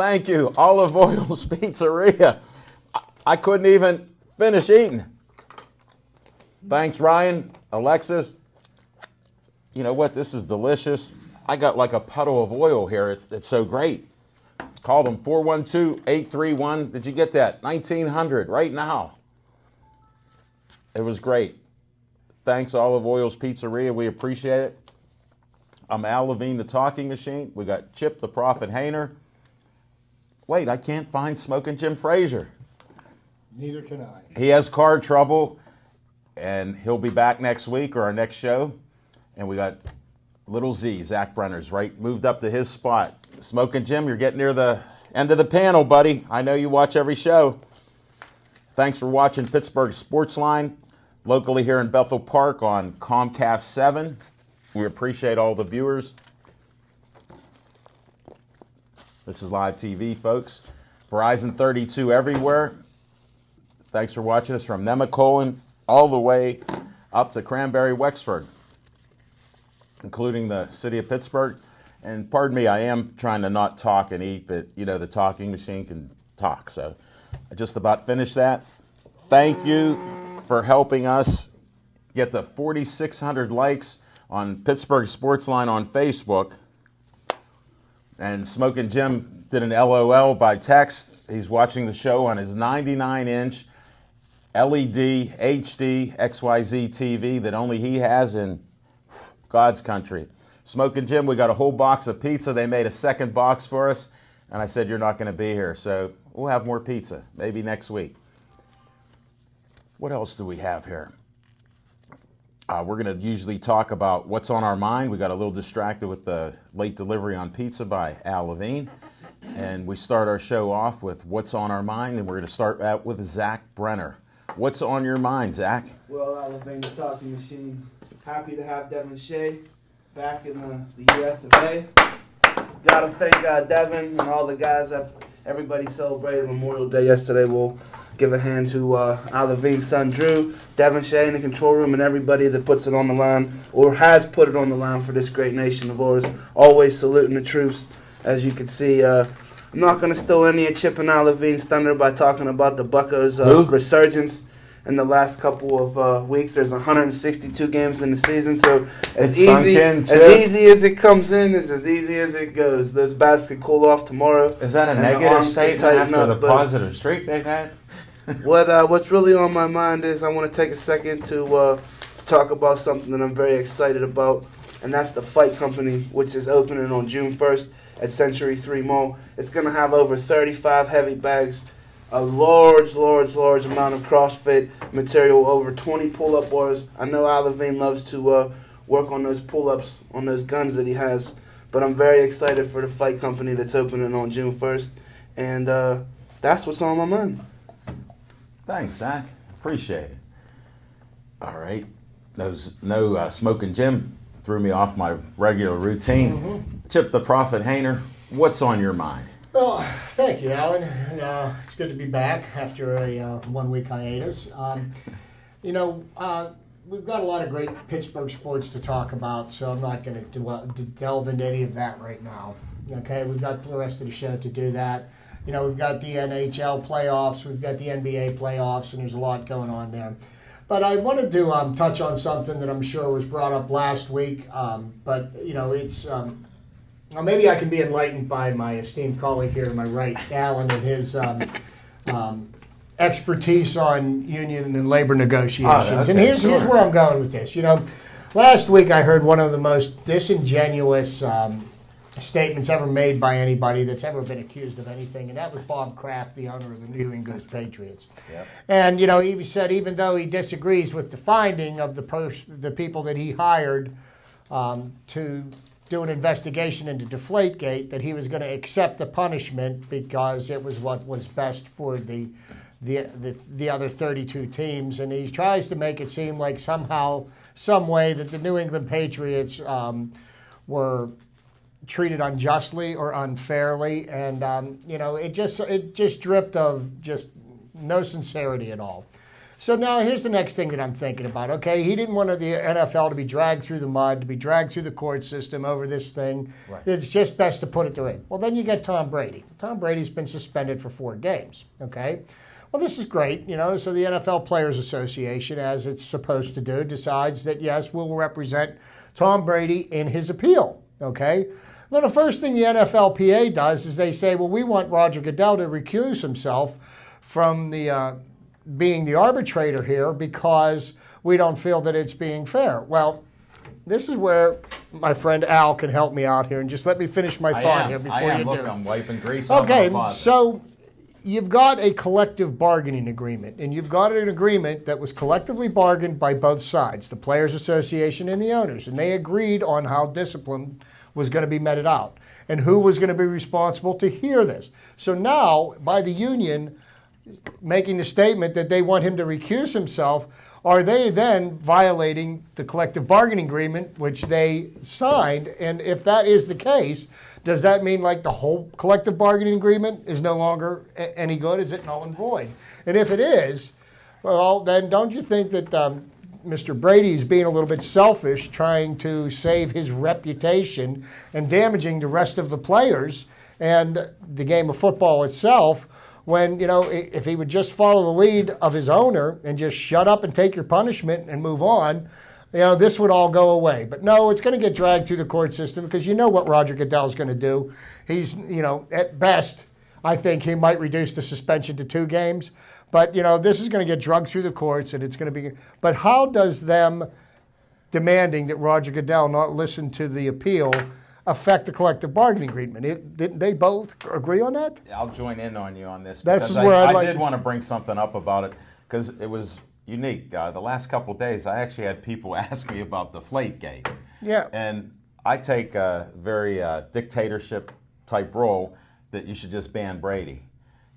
Thank you, Olive Oil's Pizzeria. I couldn't even finish eating. Thanks, Ryan, Alexis. You know what? This is delicious. I got like a puddle of oil here. It's so great. Call them 412-831. Did you get that? 1900 right now. It was great. Thanks, Olive Oil's Pizzeria. We appreciate it. I'm Al Levine, the talking machine. We got Chip, the Prophet Hayner. Wait, I can't find Smoking Jim Frazier. Neither can I. He has car trouble, and he'll be back next week or our next show. And we got Little Z, Zach Brenner's right, moved up to his spot. Smoking Jim, you're getting near the end of the panel, buddy. I know you watch every show. Thanks for watching Pittsburgh Sportsline, locally here in Bethel Park on Comcast 7. We appreciate all the viewers. This is live TV, folks. Verizon 32 everywhere. Thanks for watching us from Nemacolin all the way up to Cranberry, Wexford, including the city of Pittsburgh. And pardon me, I am trying to not talk and eat, but you know the talking machine can talk. So I just about finished that. Thank you for helping us get to 4,600 likes on Pittsburgh Sportsline on Facebook. And Smoking Jim did an LOL by text. He's watching the show on his 99-inch LED HD XYZ TV that only he has in God's country. Smoking Jim, we got a whole box of pizza. They made a second box for us, and I said, you're not going to be here, so we'll have more pizza, maybe next week. What else do we have here? We're going to usually talk about what's on our mind. We got a little distracted with the late delivery on pizza by Al Levine. And we start our show off with what's on our mind, and we're going to start out with Zach Brenner. What's on your mind, Zach? Well, Al Levine, the talking machine. Happy to have Devin Shea back in the U.S. of A. Got to thank Devin and all the guys. Everybody celebrated Memorial Day yesterday. We'll give a hand to Al Levine's son, Drew, Devin Shea in the control room, and everybody that puts it on the line or has put it on the line for this great nation of ours. Always saluting the troops. As you can see, I'm not going to steal any of Chip and Al Levine's thunder by talking about the Buccos' resurgence in the last couple of weeks. There's 162 games in the season, so as easy as it comes in is as easy as it goes. Those bats could cool off tomorrow. Is that a negative statement after the positive streak they've had? What's really on my mind is I want to take a second to talk about something that I'm very excited about, and that's the Fight Company, which is opening on June 1st at Century 3 Mall. It's going to have over 35 heavy bags, a large amount of CrossFit material, over 20 pull-up bars. I know Al Levine loves to work on those pull-ups, on those guns that he has, but I'm very excited for the Fight Company that's opening on June 1st, and that's what's on my mind. Thanks, Zach. Appreciate it. All right. No Smoking Jim threw me off my regular routine. Mm-hmm. Chip the Prophet Hayner, what's on your mind? Well, thank you, Alan. It's good to be back after a 1-week hiatus. We've got a lot of great Pittsburgh sports to talk about, so I'm not going to delve into any of that right now. Okay, we've got the rest of the show to do that. You know, we've got the NHL playoffs, we've got the NBA playoffs, and there's a lot going on there. But I wanted to touch on something that I'm sure was brought up last week, but, you know, it's... well, maybe I can be enlightened by my esteemed colleague here to my right, Alan, and his expertise on union and labor negotiations. Okay, and here's where I'm going with this. You know, last week I heard one of the most disingenuous statements ever made by anybody that's ever been accused of anything, and that was Bob Kraft, the owner of the New England Patriots. Yep. And, you know, he said even though he disagrees with the finding of the people that he hired to do an investigation into Deflategate, that he was going to accept the punishment because it was what was best for the other 32 teams. And he tries to make it seem like somehow, some way that the New England Patriots were treated unjustly or unfairly. And, it just dripped of just no sincerity at all. So now here's the next thing that I'm thinking about. Okay, he didn't want the NFL to be dragged through the mud, to be dragged through the court system over this thing. Right. It's just best to put it to rest. Well, then you get Tom Brady. Tom Brady's been suspended for 4 games. Okay. Well, this is great, so the NFL Players Association, as it's supposed to do, decides that, yes, we'll represent Tom Brady in his appeal, okay? Then the first thing the NFLPA does is they say, well, we want Roger Goodell to recuse himself from the being the arbitrator here because we don't feel that it's being fair. Well, this is where my friend Al can help me out here, and just let me finish my thought here before you do. Look, I'm wiping grease off Okay, my closet. so you've got a collective bargaining agreement, and you've got an agreement that was collectively bargained by both sides, the Players Association and the owners, and they agreed on how discipline was going to be meted out and who was going to be responsible to hear this. So now, by the union making the statement that they want him to recuse himself, are they then violating the collective bargaining agreement which they signed? And if that is the case, does that mean like the whole collective bargaining agreement is no longer any good? Is it null and void? And if it is, well, then don't you think that Mr. Brady is being a little bit selfish, trying to save his reputation and damaging the rest of the players and the game of football itself? When, if he would just follow the lead of his owner and just shut up and take your punishment and move on, this would all go away. But no, it's going to get dragged through the court system because you know what Roger Goodell is going to do. He's, at best, I think he might reduce the suspension to 2 games. But, this is going to get dragged through the courts and it's going to be. But how does them demanding that Roger Goodell not listen to the appeal affect the collective bargaining agreement? Didn't they both agree on that? I'll join in on you on this. This because is where I did want to bring something up about it because it was unique. The last couple of days, I actually had people ask me about the Deflategate. Yeah. And I take a very dictatorship type role that you should just ban Brady.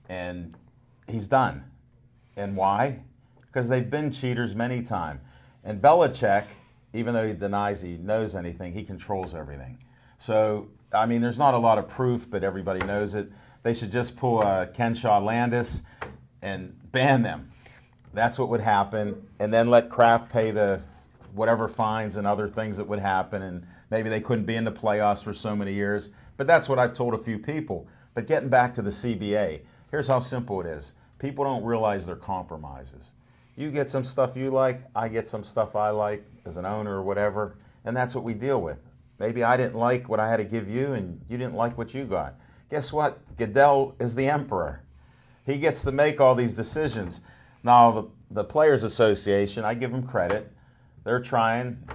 And he's done. And why? Because they've been cheaters many times. And Belichick, even though he denies he knows anything, he controls everything. So, I mean, there's not a lot of proof, but everybody knows it. They should just pull Kenshaw Landis and ban them. That's what would happen. And then let Kraft pay the whatever fines and other things that would happen. And maybe they couldn't be in the playoffs for so many years. But that's what I've told a few people. But getting back to the CBA, here's how simple it is. People don't realize their compromises. You get some stuff you like, I get some stuff I like as an owner or whatever, and that's what we deal with. Maybe I didn't like what I had to give you and you didn't like what you got. Guess what? Goodell is the emperor. He gets to make all these decisions. Now, the Players Association, I give them credit. They're trying,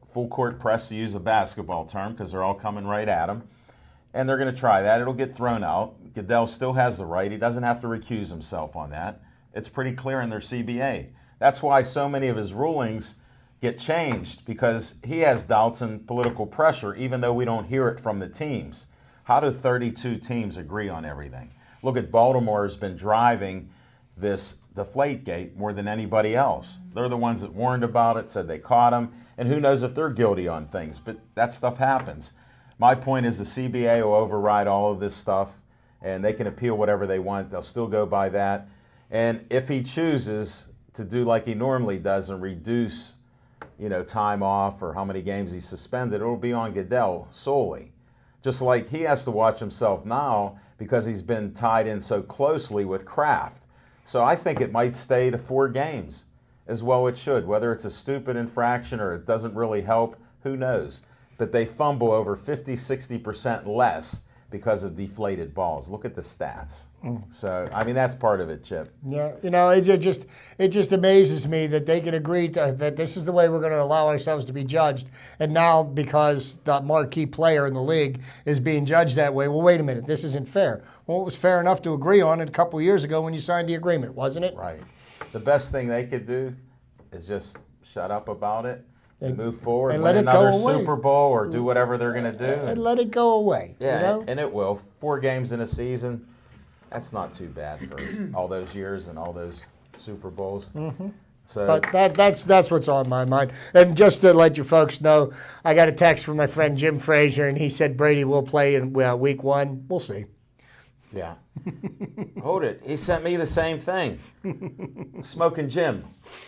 full court press to use a basketball term because they're all coming right at him. And they're going to try that. It'll get thrown out. Goodell still has the right. He doesn't have to recuse himself on that. It's pretty clear in their CBA. That's why so many of his rulings get changed, because he has doubts and political pressure, even though we don't hear it from the teams. How do 32 teams agree on everything? Look at Baltimore has been driving this Deflategate more than anybody else. They're the ones that warned about it, said they caught him, and who knows if they're guilty on things, but that stuff happens. My point is the CBA will override all of this stuff, and they can appeal whatever they want. They'll still go by that. And if he chooses to do like he normally does and reduce, time off or how many games he's suspended, it'll be on Goodell solely. Just like he has to watch himself now because he's been tied in so closely with Kraft. So I think it might stay to 4 games as well it should. Whether it's a stupid infraction or it doesn't really help, who knows? But they fumble over 50-60% less because of deflated balls. Look at the stats. So, I mean, that's part of it, Chip. Yeah, it just amazes me that they can agree that this is the way we're going to allow ourselves to be judged. And now, because the marquee player in the league is being judged that way, well, wait a minute, this isn't fair. Well, it was fair enough to agree on it a couple of years ago when you signed the agreement, wasn't it? Right. The best thing they could do is just shut up about it and move forward, and win let it go another away. Super Bowl or do whatever they're going to do. And let it go away. Yeah, and it will. 4 games in a season, that's not too bad for all those years and all those Super Bowls. Mm-hmm. So, but that's what's on my mind. And just to let you folks know, I got a text from my friend Jim Frazier, and he said Brady will play in week 1. We'll see. Yeah. Hold it. He sent me the same thing. Smoking Jim.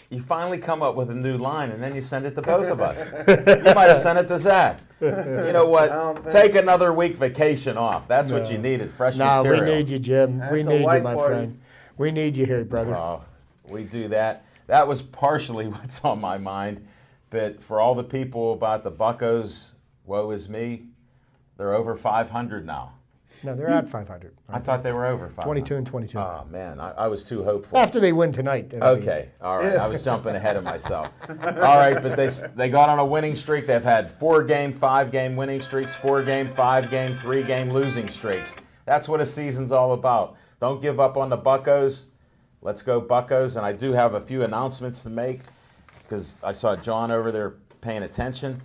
You finally come up with a new line, and then you send it to both of us. You might have sent it to Zach. You know what? Take another week vacation off. That's what you needed, fresh material. We need you, Jim. That's we a need you, white my party. friend. We need you here, brother. We do that. That was partially what's on my mind. But for all the people about the Buccos, woe is me, they're over 500 now. No, they're at 500. I thought they were over 500. 22 and 22. Oh, man, I was too hopeful. After they win tonight. Okay, all right. I was jumping ahead of myself. All right, but they got on a winning streak. They've had 4-game, 5-game winning streaks, 4-game, 5-game, 3-game losing streaks. That's what a season's all about. Don't give up on the Buccos. Let's go Buccos. And I do have a few announcements to make because I saw John over there paying attention.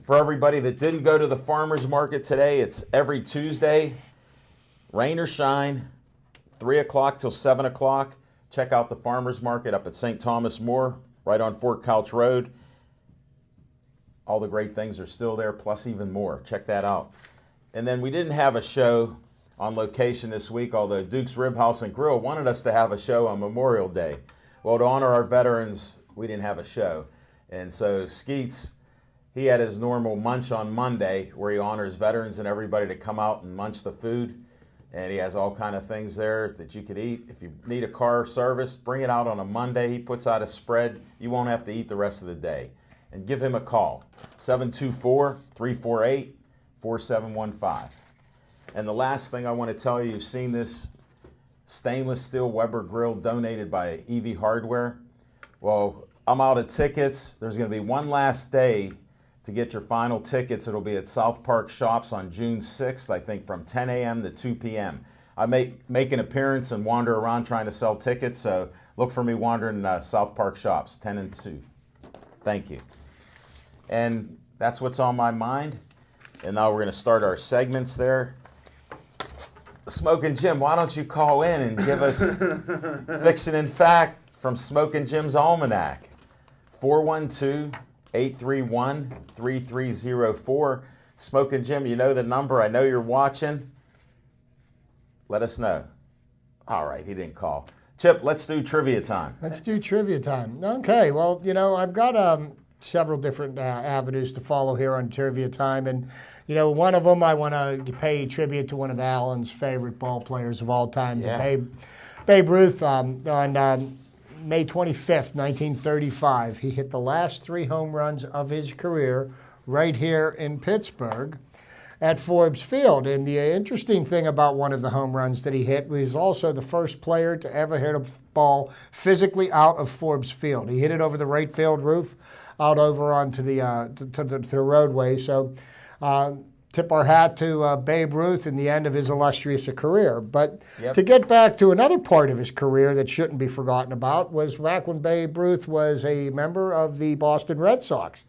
For everybody that didn't go to the farmer's market today, it's every Tuesday, rain or shine, 3 o'clock till 7 o'clock. Check out the farmer's market up at St. Thomas More, right on Fort Couch Road. All the great things are still there, plus even more. Check that out. And then we didn't have a show on location this week, although Duke's Rib House and Grill wanted us to have a show on Memorial Day. Well, to honor our veterans, we didn't have a show. And so Skeets, he had his normal munch on Monday where he honors veterans and everybody to come out and munch the food. And he has all kind of things there that you could eat. If you need a car service, bring it out on a Monday. He puts out a spread. You won't have to eat the rest of the day. And give him a call, 724-348-4715. And the last thing I want to tell you, you've seen this stainless steel Weber grill donated by EV Hardware. Well, I'm out of tickets. There's going to be one last day to get your final tickets. It'll be at South Park Shops on June 6th, I think from 10 a.m. to 2 p.m. I make an appearance and wander around trying to sell tickets, so look for me wandering South Park Shops, 10 and 2. Thank you. And that's what's on my mind. And now we're going to start our segments there. Smoking Jim, why don't you call in and give us fiction and fact from Smoking Jim's Almanac? 412-831-3304. Smoking Jim, you know the number. I know you're watching. Let us know. All right, he didn't call. Chip, let's do trivia time. Let's do trivia time. Okay, well, I've got several different avenues to follow here on trivia time. And, one of them I want to pay tribute to one of Alan's favorite ball players of all time, Babe Ruth, on May 25th, 1935. He hit the last 3 home runs of his career right here in Pittsburgh at Forbes Field. And the interesting thing about one of the home runs that he hit was also the first player to ever hit a ball physically out of Forbes Field. He hit it over the right field roof, out over onto the to the roadway. So tip our hat to Babe Ruth in the end of his illustrious career. But to get back to another part of his career that shouldn't be forgotten about was back when Babe Ruth was a member of the Boston Red Sox.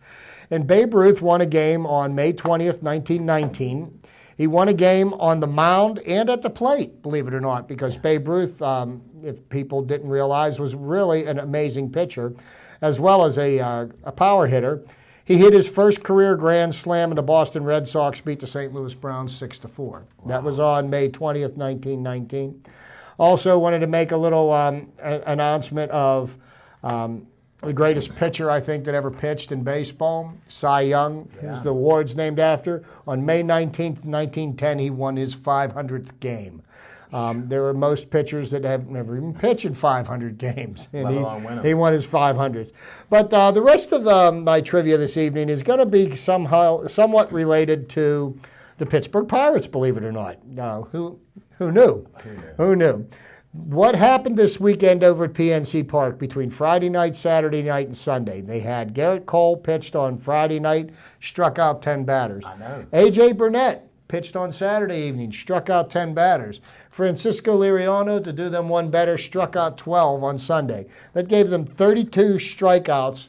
And Babe Ruth won a game on May 20th, 1919. He won a game on the mound and at the plate, believe it or not, because Babe Ruth, if people didn't realize, was really an amazing pitcher, as well as a power hitter. He hit his first career grand slam, and the Boston Red Sox beat the St. Louis Browns 6-4. Wow. That was on May 20th, 1919. Also wanted to make a little announcement of the greatest pitcher, I think, that ever pitched in baseball, Cy Young, who's the award's named after. On May 19th, 1910, he won his 500th game. There are most pitchers that have never even pitched in 500 games. And he won his 500th. But the rest of my trivia this evening is going to be somewhat related to the Pittsburgh Pirates, believe it or not. Who knew? Who knew? What happened this weekend over at PNC Park between Friday night, Saturday night, and Sunday? They had Garrett Cole pitched on Friday night, struck out 10 batters. I know. A.J. Burnett pitched on Saturday evening, struck out 10 batters. Francisco Liriano, to do them one better, struck out 12 on Sunday. That gave them 32 strikeouts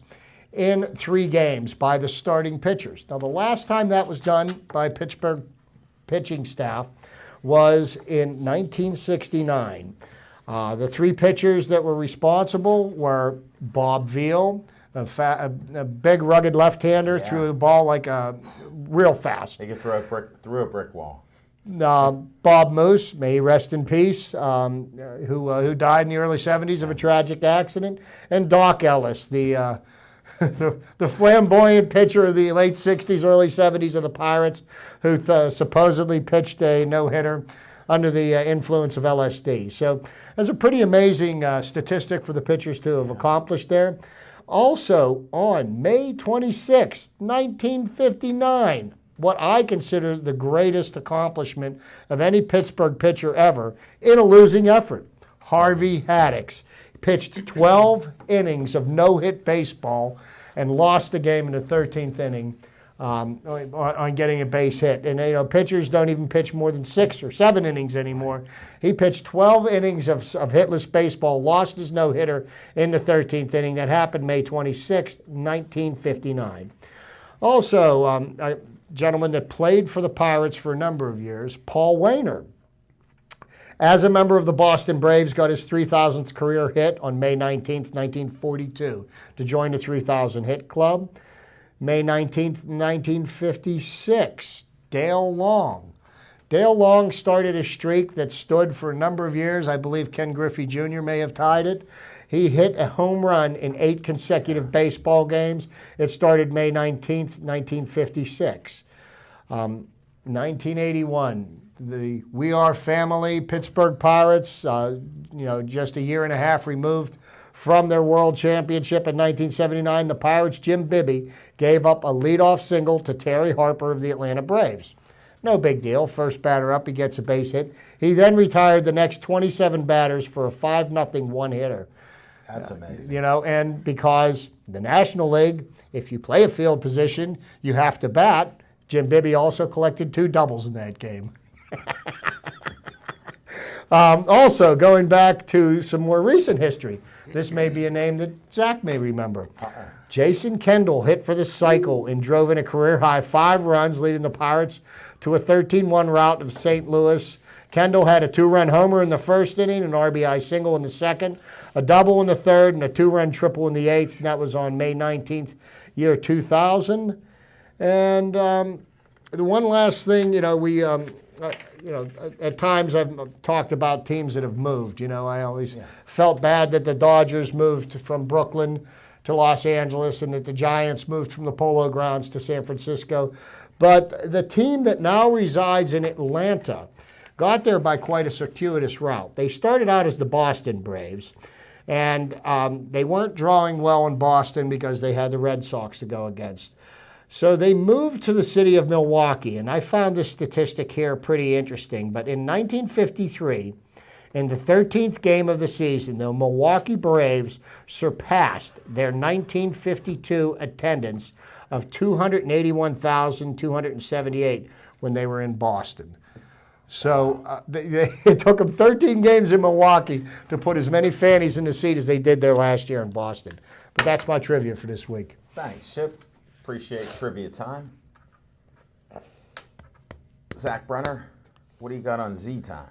in 3 games by the starting pitchers. Now, the last time that was done by Pittsburgh pitching staff was in 1969. The 3 pitchers that were responsible were Bob Veal, a big, rugged left-hander, threw the ball like real fast. He could throw a brick wall. Bob Moose, may he rest in peace, who died in the early 70s of a tragic accident, and Doc Ellis, the flamboyant pitcher of the late 60s, early 70s of the Pirates, who supposedly pitched a no-hitter under the influence of LSD. So that's a pretty amazing statistic for the pitchers to have accomplished there. Also, on May 26, 1959, what I consider the greatest accomplishment of any Pittsburgh pitcher ever in a losing effort, Harvey Haddix pitched 12 innings of no-hit baseball and lost the game in the 13th inning on getting a base hit. And pitchers don't even pitch more than 6 or 7 innings anymore. He pitched 12 innings of hitless baseball, lost his no-hitter in the 13th inning. That happened May 26, 1959. Also, a gentleman that played for the Pirates for a number of years, Paul Wainer. As a member of the Boston Braves, got his 3,000th career hit on May 19th, 1942, to join the 3,000 hit club. May 19th, 1956, Dale Long. Dale Long started a streak that stood for a number of years. I believe Ken Griffey Jr. may have tied it. He hit a home run in 8 consecutive baseball games. It started May 19th, 1956. 1981, the We Are Family Pittsburgh Pirates, just a year and a half removed from their world championship in 1979, the Pirates' Jim Bibby gave up a leadoff single to Terry Harper of the Atlanta Braves. No big deal. First batter up, he gets a base hit. He then retired the next 27 batters for a 5-0 one-hitter. That's amazing. And because the National League, if you play a field position, you have to bat. Jim Bibby also collected 2 doubles in that game. Also, going back to some more recent history, this may be a name that Zach may remember. Jason Kendall hit for the Cycle and drove in a career-high 5 runs, leading the Pirates to a 13-1 rout of St. Louis. Kendall had a 2-run homer in the first inning, an RBI single in the second, a double in the third, and a 2-run triple in the eighth. And that was on May 19th, year 2000. And the one last thing, at times I've talked about teams that have moved. I always felt bad that the Dodgers moved from Brooklyn to Los Angeles and that the Giants moved from the Polo Grounds to San Francisco. But the team that now resides in Atlanta got there by quite a circuitous route. They started out as the Boston Braves, and they weren't drawing well in Boston because they had the Red Sox to go against. So they moved to the city of Milwaukee, and I found this statistic here pretty interesting. But in 1953, in the 13th game of the season, the Milwaukee Braves surpassed their 1952 attendance of 281,278 when they were in Boston. So it took them 13 games in Milwaukee to put as many fannies in the seat as they did there last year in Boston. But that's my trivia for this week. Thanks, Chip. Appreciate trivia time. Zach Brenner, what do you got on Z time?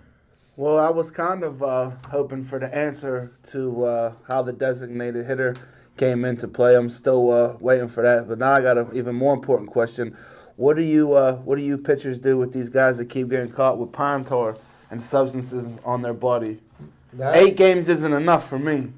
Well, I was kind of hoping for the answer to how the designated hitter came into play. I'm still waiting for that. But now I got an even more important question. What do you pitchers do with these guys that keep getting caught with pine tar and substances on their body? 8 games isn't enough for me.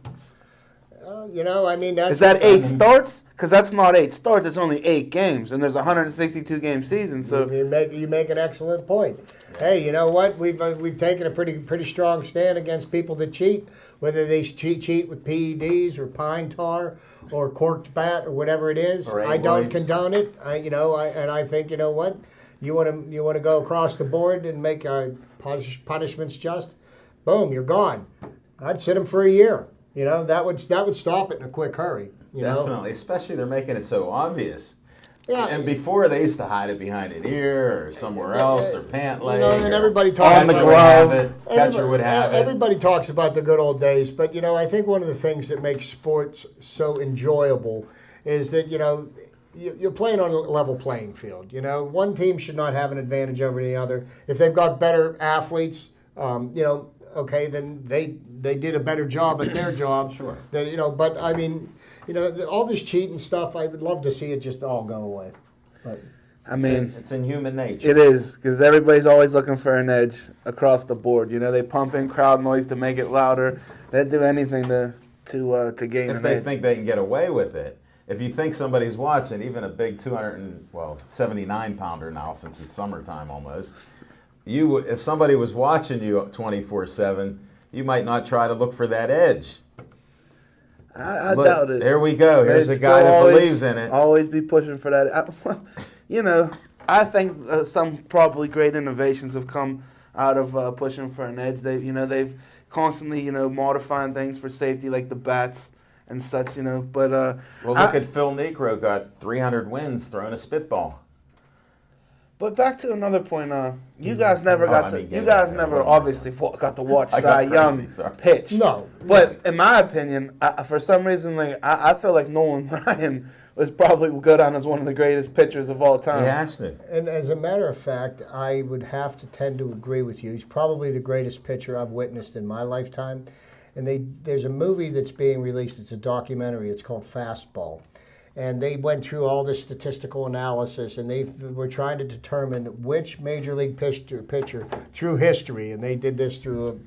That's... Is that 8 starts? Because that's not 8 starts. It's only 8 games, and there's a 162-game season. So you make an excellent point. Hey, you know what? We've taken a pretty strong stand against people that cheat, whether they cheat with PEDs or pine tar or corked bat or whatever it is. I don't condone it. I think you want to go across the board and make punishments just. Boom, you're gone. I'd sit them for a year. That would stop it in a quick hurry. Definitely, especially they're making it so obvious. Yeah. And before they used to hide it behind an ear or somewhere else, or pant leg. And everybody talks on the glove. Catcher would have it. Everybody talks about the good old days, but I think one of the things that makes sports so enjoyable is that you're playing on a level playing field. One team should not have an advantage over the other. If they've got better athletes, okay, then they did a better job at their job. Sure. But all this cheating stuff, I would love to see it just all go away. But I mean, it's in human nature. it is, because everybody's always looking for an edge across the board. You know, they pump in crowd noise to make it louder. They do anything to gain If an they edge. think they can get away with it. If you think somebody's watching, even a big 79-pounder now, since it's summertime almost, if somebody was watching you 24/7, you might not try to look for that edge. I Look, doubt it. There we go. Here's They'd a guy still that always- believes in it. Always be pushing for that. You know, I think some probably great innovations have come out of pushing for an edge. They've constantly, modifying things for safety, like the bats and such. But Well, look at Phil Necro, got 300 wins throwing a spitball. But back to another point. You guys never got to. You guys never obviously got to watch I Cy got Young crazy, sorry. pitch. No. But in my opinion, for some reason, I feel like Nolan Ryan was probably go down as one of the greatest pitchers of all time. He has to. And as a matter of fact, I would have to tend to agree with you. He's probably the greatest pitcher I've witnessed in my lifetime. And there's a movie that's being released. It's a documentary. It's called Fastball. And they went through all this statistical analysis, and they were trying to determine which major league pitcher through history, and they did this through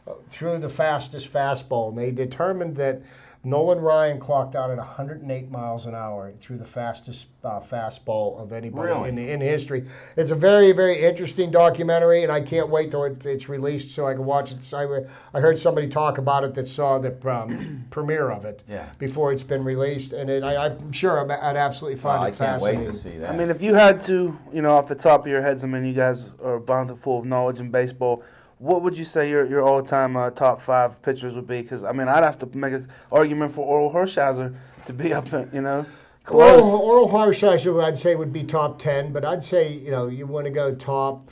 the fastest fastball. And they determined that Nolan Ryan clocked out at 108 miles an hour through the fastest fastball of anybody Really? in history. It's a very, very interesting documentary, and I can't wait till it's released so I can watch it. So I heard somebody talk about it that saw the premiere of it before it's been released, and I'm sure I'd absolutely find I it can't fascinating. wait to see that. I mean, if you had to, off the top of your heads, you guys are bountiful of knowledge in baseball. What would you say your all-time top 5 pitchers would be? Because, I'd have to make an argument for Oral Hershiser to be up, close. Oral Hershiser, I'd say, would be top 10, but I'd say, you want to go top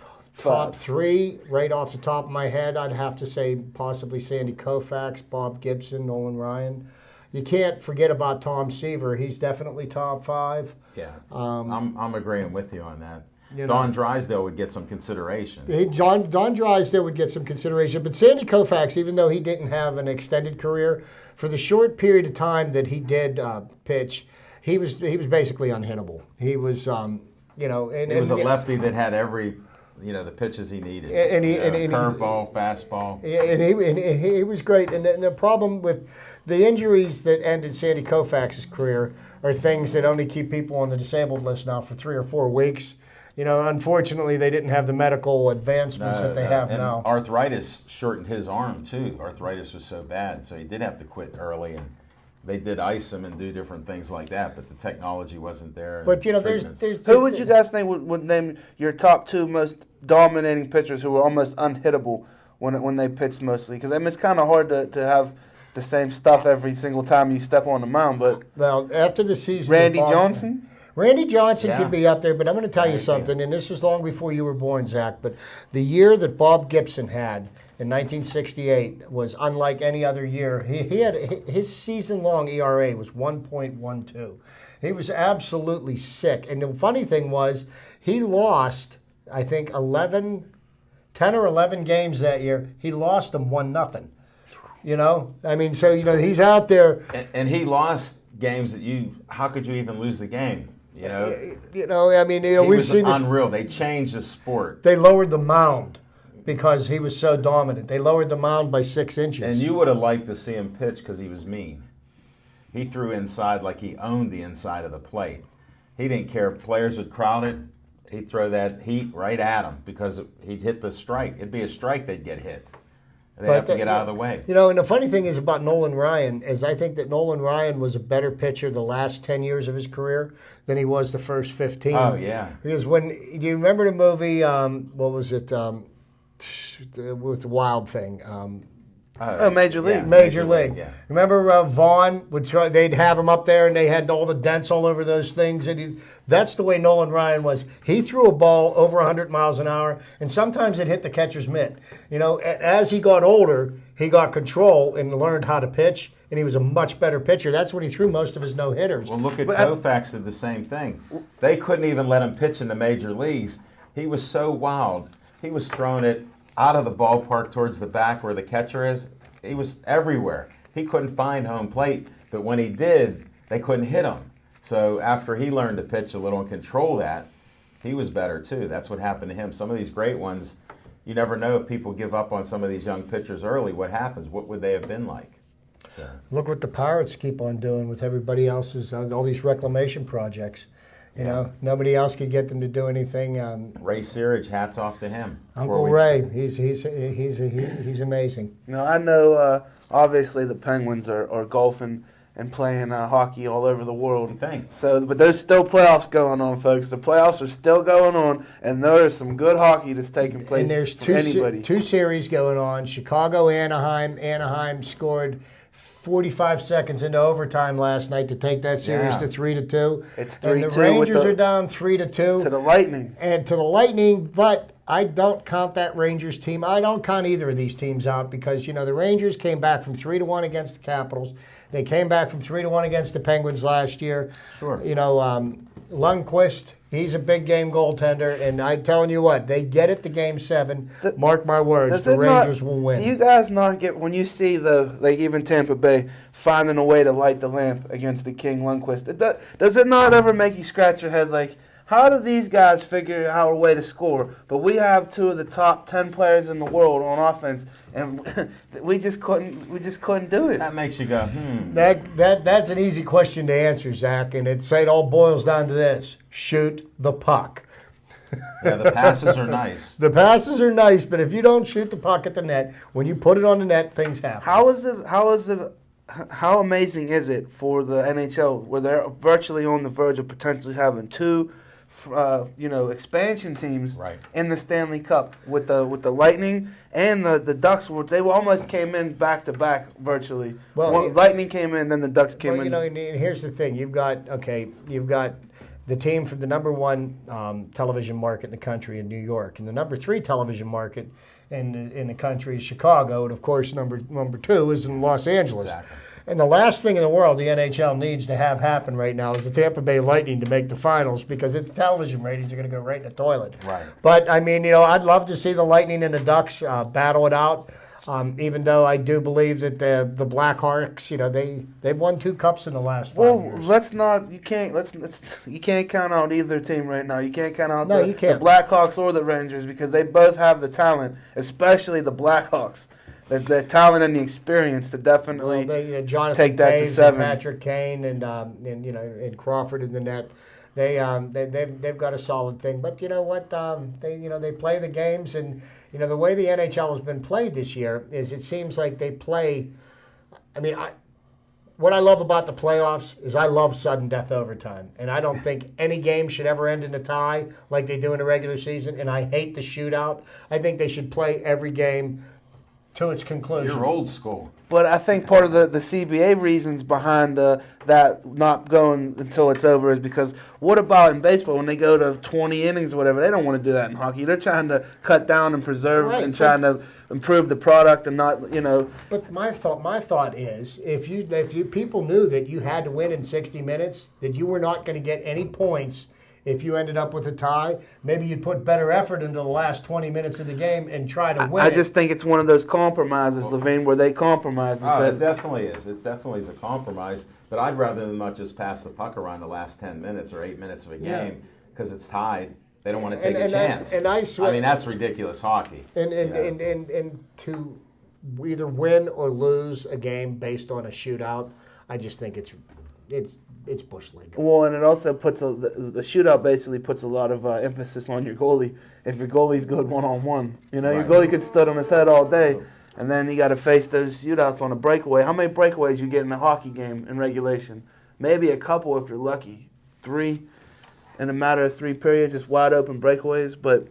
3, right off the top of my head, I'd have to say possibly Sandy Koufax, Bob Gibson, Nolan Ryan. You can't forget about Tom Seaver. He's definitely top 5. Yeah, I'm agreeing with you on that. You know. Don Drysdale would get some consideration. Don Drysdale would get some consideration, but Sandy Koufax, even though he didn't have an extended career, for the short period of time that he did pitch, he was basically unhittable. He was, he was a lefty that had every, the pitches he needed. Curveball, fastball. And he was great. And the problem with the injuries that ended Sandy Koufax's career are things that only keep people on the disabled list now for 3 or 4 weeks. Unfortunately, they didn't have the medical advancements that they have and now. Arthritis shortened his arm, too. Arthritis was so bad, so he did have to quit early, and they did ice him and do different things like that, but the technology wasn't there. But, there's Who would you guys think would name your top 2 most dominating pitchers who were almost unhittable when they pitched mostly? Because, it's kind of hard to have the same stuff every single time you step on the mound, but... Well, after the season... Randy Johnson? Randy Johnson Yeah. could be up there, but I'm going to tell you something, and this was long before you were born, Zach, but the year that Bob Gibson had in 1968 was unlike any other year. He had his season-long ERA was 1.12. He was absolutely sick. And the funny thing was, he lost, I think, 10 or 11 games that year. He lost them 1-0. So he's out there. And he lost games that how could you even lose the game? He we've was seen this. unreal. They changed the sport. They lowered the mound because he was so dominant. They lowered the mound by 6 inches. And you would have liked to see him pitch because he was mean. He threw inside like he owned the inside of the plate. He didn't care if players would crowd it. He'd throw that heat right at him because he'd hit the strike. It'd be a strike they'd get hit. They'd have to get out of the way. And the funny thing is about Nolan Ryan is I think that Nolan Ryan was a better pitcher the last 10 years of his career than he was the first 15. Oh, yeah. Because do you remember the movie, what was it, with the Wild Thing? Major League. Yeah, Major League. Yeah. Remember Vaughn would try? They'd have him up there, and they had all the dents all over those things. And that's the way Nolan Ryan was. He threw a ball over 100 miles an hour, and sometimes it hit the catcher's mitt. As he got older, he got control and learned how to pitch, and he was a much better pitcher. That's when he threw most of his no-hitters. Well, look at Koufax did the same thing. They couldn't even let him pitch in the major leagues. He was so wild. He was throwing it out of the ballpark towards the back where the catcher is. He was everywhere. He couldn't find home plate, but when he did, they couldn't hit him. So after he learned to pitch a little and control that, he was better too. That's what happened to him. Some of these great ones, you never know if people give up on some of these young pitchers early. What happens? What would they have been like? So. Look what the Pirates keep on doing with everybody else's, all these reclamation projects. You know, nobody else could get them to do anything. Ray Searage, hats off to him. Uncle Ray, he's amazing. I know. Obviously, the Penguins are golfing and playing hockey all over the world. So, but there's still playoffs going on, folks. The playoffs are still going on, and there is some good hockey that's taking place. And there's anybody. two series going on. Chicago, Anaheim. Anaheim scored 45 seconds into overtime last night to take that series to 3-2. It's 3-2. And the Rangers are down 3-2 to the Lightning. And to the Lightning, but I don't count that Rangers team. I don't count either of these teams out because the Rangers came back from 3-1 against the Capitals. They came back from 3-1 against the Penguins last year. Sure. Lundqvist, he's a big game goaltender, and I'm telling you what, they get it to Game 7. Mark my words, the Rangers will win. Do you guys not get, when you see even Tampa Bay finding a way to light the lamp against the King Lundqvist, does it not ever make you scratch your head like, how do these guys figure out a way to score? But we have 2 of the top 10 players in the world on offense, and we just couldn't do it. That makes you go, That's an easy question to answer, Zach, and it all boils down to this: shoot the puck. Yeah, the passes are nice. The passes are nice, but if you don't shoot the puck at the net, when you put it on the net, things happen. How amazing is it for the NHL where they're virtually on the verge of potentially having 2 expansion teams in the Stanley Cup with the Lightning and the Ducks? They almost came in back to back virtually. Well, Lightning came in, then the Ducks came in. And here's the thing: you've got the team from the number 1 television market in the country in New York, and the number 3 television market in the country is Chicago, and of course number 2 is in Los Angeles. Exactly. And the last thing in the world the NHL needs to have happen right now is the Tampa Bay Lightning to make the finals because its television ratings are going to go right in the toilet. Right. But, I'd love to see the Lightning and the Ducks battle it out, even though I do believe that the Blackhawks, they've won 2 cups in the last 5 years. You can't count out either team right now. You can't count out the Blackhawks or the Rangers because they both have the talent, especially the Blackhawks. The talent and the experience to definitely take that Taves to 7. And Patrick Kane and Crawford in the net. They've got a solid thing. But you know what? They play the games, and the way the NHL has been played this year is it seems like they play. What I love about the playoffs is I love sudden death overtime, and I don't think any game should ever end in a tie like they do in the regular season. And I hate the shootout. I think they should play every game to its conclusion. You're old school. But I think part of the CBA reasons behind that not going until it's over is because what about in baseball when they go to 20 innings or whatever? They don't want to do that in hockey. They're trying to cut down and preserve and trying to improve the product and not, But my thought is if you people knew that you had to win in 60 minutes, that you were not going to get any points. If you ended up with a tie, maybe you'd put better effort into the last 20 minutes of the game and try to win. I just think it's one of those compromises, Levine, where they compromise. It definitely is. It definitely is a compromise. But I'd rather them not just pass the puck around the last 10 minutes or 8 minutes of a game because it's tied. They don't want to take a chance. That's ridiculous hockey. And to either win or lose a game based on a shootout, I just think it's bush league. Well, and it also puts the shootout basically puts a lot of emphasis on your goalie. If your goalie's good one-on-one, your goalie could stood on his head all day, and then you got to face those shootouts on a breakaway. How many breakaways you get in a hockey game in regulation? Maybe a couple if you're lucky. 3 in a matter of 3 periods, just wide open breakaways. But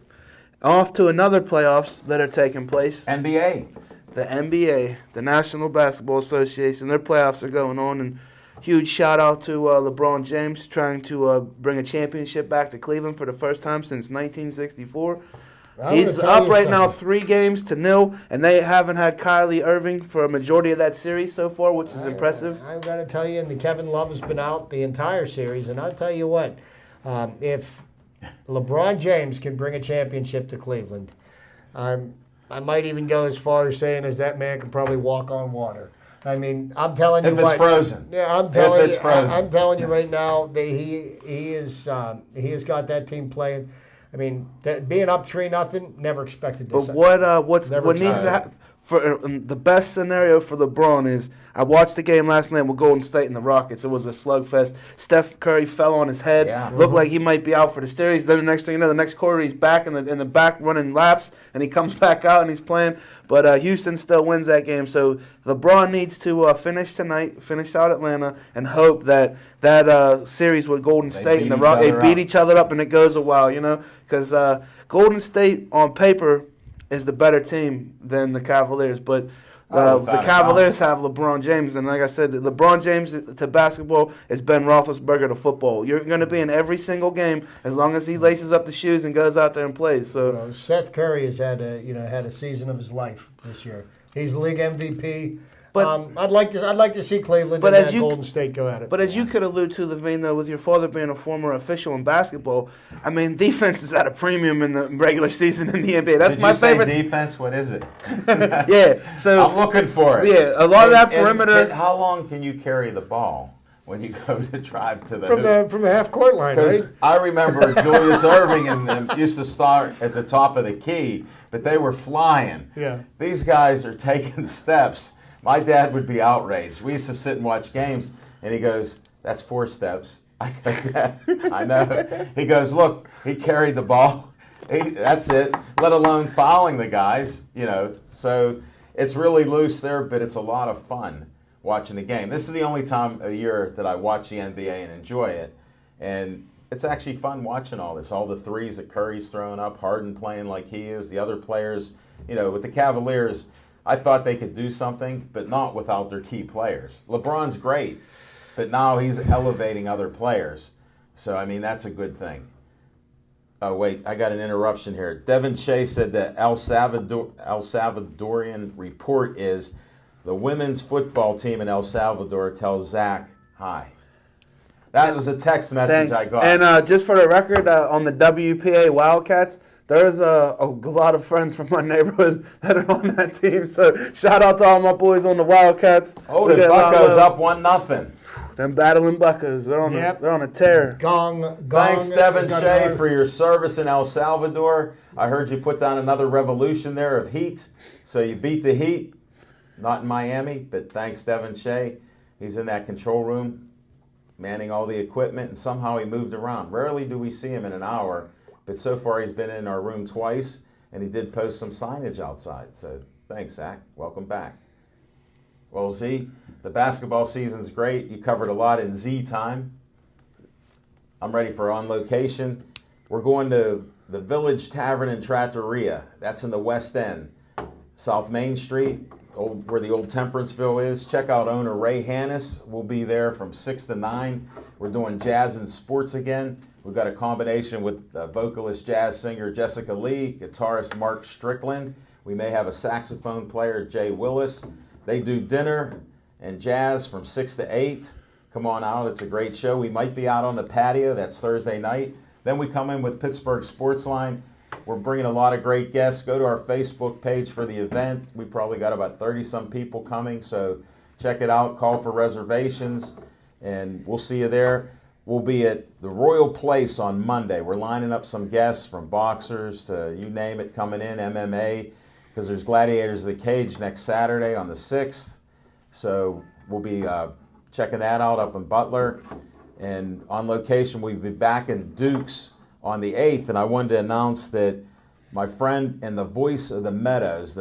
off to another playoffs that are taking place. NBA. The NBA, the National Basketball Association, their playoffs are going on, and huge shout out to LeBron James trying to bring a championship back to Cleveland for the first time since 1964. He's up right now 3-0, and they haven't had Kyrie Irving for a majority of that series so far, which is impressive. I've got to tell you, and the Kevin Love has been out the entire series, and I'll tell you what, if LeBron James can bring a championship to Cleveland, I might even go as far as saying as that man can probably walk on water. I mean, I'm telling you If it's frozen. Yeah, I'm telling you right now that he has got that team playing. I mean, being up 3-0, never expected this. But what needs to happen for the best scenario for LeBron is I watched the game last night with Golden State and the Rockets. It was a slugfest. Steph Curry fell on his head. Yeah. Looked like he might be out for the series. Then the next thing you know, the next quarter he's back in the back running laps, and he comes back out and he's playing. But Houston still wins that game. So LeBron needs to finish tonight, finish out Atlanta, and hope that series with Golden State and the Rockets, they beat each other up and it goes a while, because Golden State on paper is the better team than the Cavaliers, but the Cavaliers have LeBron James, and like I said, LeBron James to basketball is Ben Roethlisberger to football. You're going to be in every single game as long as he laces up the shoes and goes out there and plays. So Seth Curry has had a season of his life this year. He's league MVP. But I'd like to see Cleveland and Golden State go at it. But as you could allude to, Levine, though, with your father being a former official in basketball, I mean, defense is at a premium in the regular season in the NBA. That's my favorite. Did you say defense? What is it? Yeah, so I'm looking for it. Yeah, a lot of that perimeter. How long can you carry the ball when you go to drive to the hoop? From the half court line? Because I remember Julius Erving and them used to start at the top of the key, but they were flying. Yeah. These guys are taking steps. My dad would be outraged. We used to sit and watch games, and he goes, "That's 4 steps." I go, "Dad, I know." He goes, "Look, he carried the ball. That's it, let alone fouling the guys, So it's really loose there, but it's a lot of fun watching the game. This is the only time of year that I watch the NBA and enjoy it, and it's actually fun watching all this. All the threes that Curry's throwing up, Harden playing like he is, the other players, with the Cavaliers, I thought they could do something, but not without their key players. LeBron's great, but now he's elevating other players. So, I mean, that's a good thing. Oh, wait, I got an interruption here. Devin Shea said that El Salvadorian report is the women's football team in El Salvador tells Zach hi. That was a text message I got. And just for the record, on the WPA Wildcats, there's a lot of friends from my neighborhood that are on that team. So shout out to all my boys on the Wildcats. Oh, the Buccos up 1-0. Them battling Buccos. They're on a tear. Gong. Thanks, Devin Shea, for your service in El Salvador. I heard you put down another revolution there of Heat. So you beat the Heat. Not in Miami, but thanks, Devin Shea. He's in that control room, manning all the equipment, and somehow he moved around. Rarely do we see him in an hour. But so far, he's been in our room twice, and he did post some signage outside. So thanks, Zach. Welcome back. Well, Z, the basketball season's great. You covered a lot in Z time. I'm ready for On Location. We're going to the Village Tavern and Trattoria. That's in the West End, South Main Street, where the old Temperanceville is. Check out owner Ray Hannis. We'll be there from 6 to 9. We're doing jazz and sports again. We've got a combination with vocalist jazz singer Jessica Lee, guitarist Mark Strickland. We may have a saxophone player, Jay Willis. They do dinner and jazz from 6 to 8. Come on out. It's a great show. We might be out on the patio. That's Thursday night. Then we come in with Pittsburgh Sportsline. We're bringing a lot of great guests. Go to our Facebook page for the event. We probably got about 30-some people coming, so check it out. Call for reservations, and we'll see you there. We'll be at the Royal Place on Monday. We're lining up some guests from boxers to you name it coming in, MMA, because there's Gladiators of the Cage next Saturday on the 6th. So we'll be checking that out up in Butler. And On Location, we'll be back in Dukes on the 8th. And I wanted to announce that my friend and the voice of the Meadows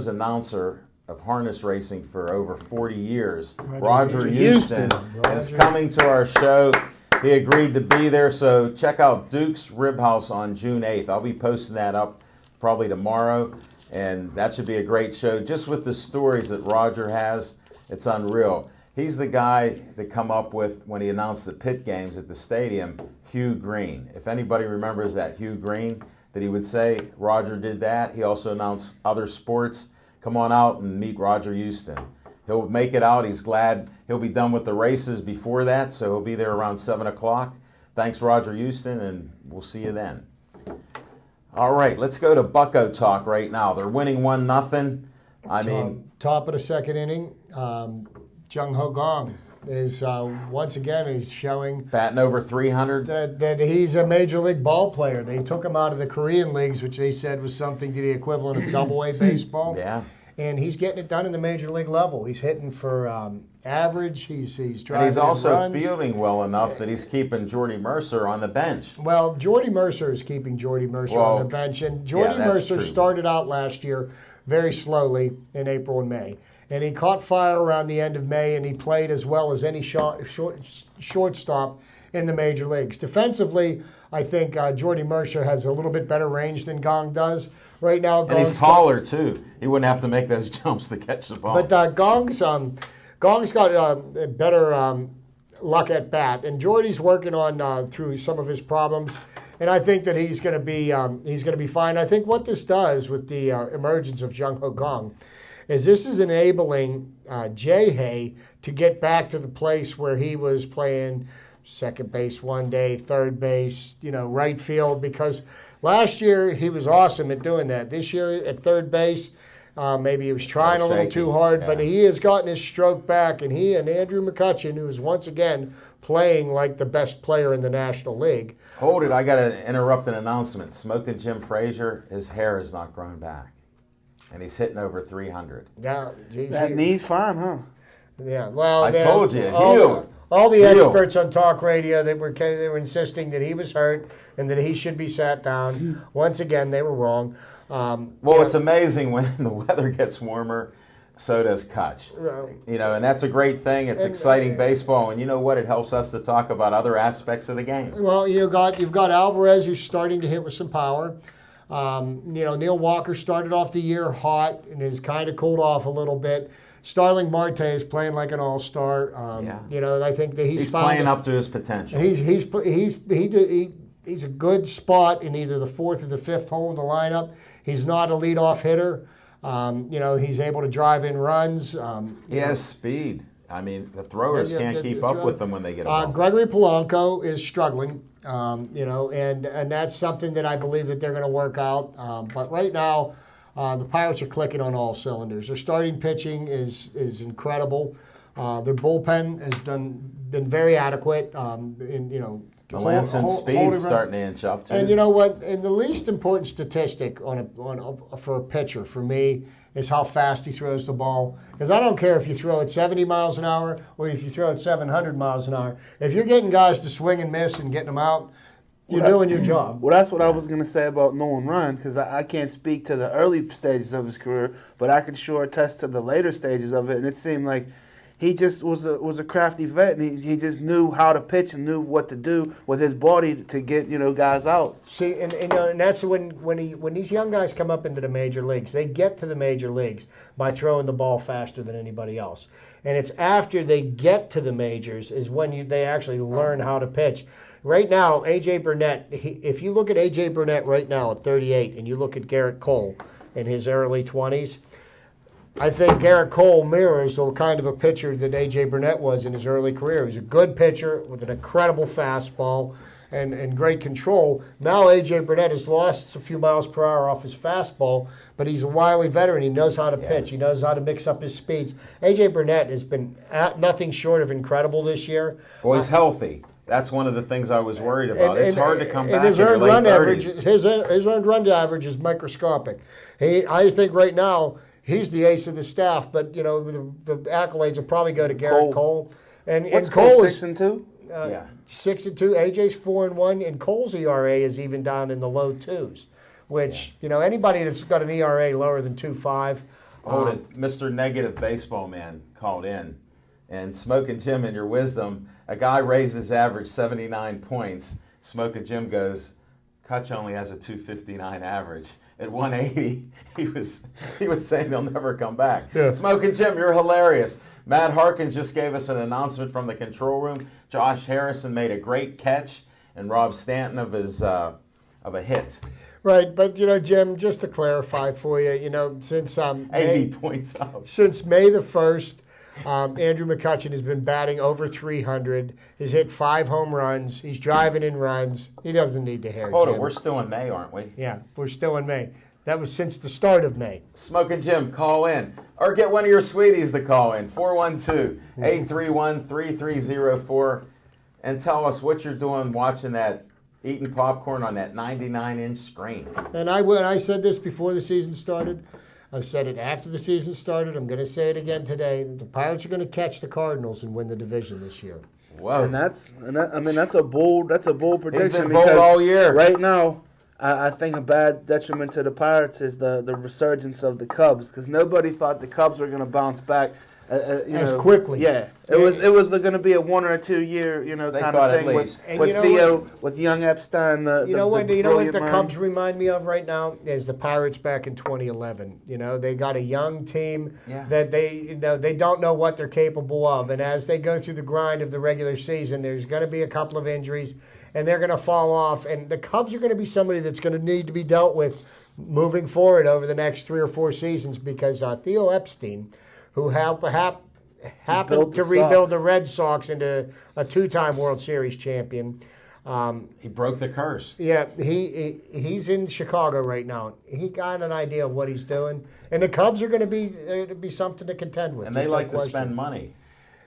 announcer of harness racing for over 40 years, Roger Houston, is coming to our show. He agreed to be there, so check out Duke's Rib House on June 8th. I'll be posting that up probably tomorrow, and that should be a great show. Just with the stories that Roger has, it's unreal. He's the guy that come up with, when he announced the pit games at the stadium, Hugh Green. If anybody remembers that Hugh Green that he would say, Roger did that. He also announced other sports. Come on out and meet Roger Houston. He'll make it out. He's glad he'll be done with the races before that, so he'll be there around 7 o'clock. Thanks, Roger Houston, and we'll see you then. All right, let's go to Bucco talk right now. They're winning 1-0. I mean, top of the second inning, Jung Ho Gong is once again he's showing batting over 300. that he's a major league ball player. They took him out of the Korean leagues, which they said was something to the equivalent of Double-A baseball. Yeah. And he's getting it done in the major league level. He's hitting for average. He's driving And he's also runs. fielding well enough that he's keeping Jordy Mercer on the bench. Well, Jordy Mercer is keeping Jordy Mercer on the bench. And Jordy that's Mercer true. started out last year very slowly in April and May. And he caught fire around the end of May, and he played as well as any shortstop in the major leagues. Defensively, I think Jordy Mercer has a little bit better range than Gong does. Right now, And he's taller, too. He wouldn't have to make those jumps to catch the ball. But Gong's got better luck at bat, and Jordy's working on through some of his problems, and I think that he's going to be fine. I think what this does with the emergence of Jung Ho Gong is this is enabling Jae-Hae to get back to the place where he was playing second base one day, third base, right field, because last year he was awesome at doing that. This year at third base, maybe he was trying a little too hard, but he has gotten his stroke back, and he and Andrew McCutchen, who is once again playing like the best player in the National League. Hold it, I got to interrupt an announcement. Smoking Jim Frazier, his hair has not grown back. And he's hitting over 300. Yeah, That knee's fine, huh? Yeah, well, I told you, all the Healed. experts on talk radio they were insisting that he was hurt and that he should be sat down. Once again, they were wrong. It's amazing when the weather gets warmer, so does Kutch. And that's a great thing. It's exciting baseball, and you know what? It helps us to talk about other aspects of the game. Well, you've got Alvarez who's starting to hit with some power. Neil Walker started off the year hot and has kind of cooled off a little bit. Starling Marte is playing like an all-star. I think that he's playing up to his potential. He's a good spot in either the fourth or the fifth hole in the lineup. He's not a leadoff hitter. He's able to drive in runs. He has speed. I mean, the throwers can't keep up with them when they get a ball. Gregory Polanco is struggling, and that's something that I believe that they're going to work out. But right now, the Pirates are clicking on all cylinders. Their starting pitching is incredible. Their bullpen has been very adequate. Melanson's speed's starting to inch up too. And you know what? And the least important statistic for a pitcher for me is how fast he throws the ball. Because I don't care if you throw it 70 miles an hour or if you throw it 700 miles an hour. If you're getting guys to swing and miss and getting them out, you're doing your job. Well, that's what I was going to say about Nolan Ryan, because I can't speak to the early stages of his career, but I can sure attest to the later stages of it. And it seemed like he just was a crafty vet, and he just knew how to pitch and knew what to do with his body to get guys out. See, and that's when these young guys come up into the major leagues, they get to the major leagues by throwing the ball faster than anybody else. And it's after they get to the majors is when they actually learn how to pitch. Right now, A.J. Burnett, if you look at A.J. Burnett right now at 38 and you look at Garrett Cole in his early 20s, I think Garrett Cole mirrors the kind of a pitcher that A.J. Burnett was in his early career. He's a good pitcher with an incredible fastball and great control. Now A.J. Burnett has lost a few miles per hour off his fastball, but he's a wily veteran. He knows how to pitch. He knows how to mix up his speeds. A.J. Burnett has been nothing short of incredible this year. Well, he's healthy. That's one of the things I was worried about. It's hard to come back his in your earned late run 30s. average, his earned run average is microscopic. I think right now he's the ace of the staff, but the accolades will probably go to Garrett Cole. And Cole is 6-2. 6-2. AJ's 4-1, and Cole's ERA is even down in the low twos, which anybody that's got an ERA lower than 2.5. Mr. Negative Baseball Man called in, and Smoking Jim, in your wisdom, a guy raised his average 79 points. Smoking Jim goes, Kutch only has a 259 average. At 180, he was saying they'll never come back. Yeah. Smoking Jim, you're hilarious. Matt Harkins just gave us an announcement from the control room. Josh Harrison made a great catch, and Rob Stanton of a hit. Right, but Jim, just to clarify for you, since 80 points up. Since May the 1st, Andrew McCutchen has been batting over 300. He's hit 5 home runs. He's driving in runs. He doesn't need the hair, Hold Jim. on, we're still in May, aren't we? Yeah, we're still in May. That was since the start of May. Smoking Jim, call in. Or get one of your sweeties to call in. 412-831-3304. And tell us what you're doing watching that, eating popcorn on that 99-inch screen. And I said this before the season started. I've said it after the season started. I'm going to say it again today. The Pirates are going to catch the Cardinals and win the division this year. Whoa. And that's a bold prediction. He's been bold all year. Right now, I think a bad detriment to the Pirates is the resurgence of the Cubs, because nobody thought the Cubs were going to bounce back quickly. Yeah, it was going to be a 1 or 2 year They kind thought of at thing least. with Theo, with young Epstein. You know what the brilliant mind. Cubs remind me of right now is the Pirates back in 2011. They got a young team that they don't know what they're capable of, and as they go through the grind of the regular season, there's going to be a couple of injuries, and they're going to fall off. And the Cubs are going to be somebody that's going to need to be dealt with moving forward over the next 3 or 4 seasons, because Theo Epstein, who happened to rebuild the Red Sox into a 2-time World Series champion. He broke the curse. Yeah, he's in Chicago right now. He got an idea of what he's doing, and the Cubs are going to be something to contend with. And they like to spend money.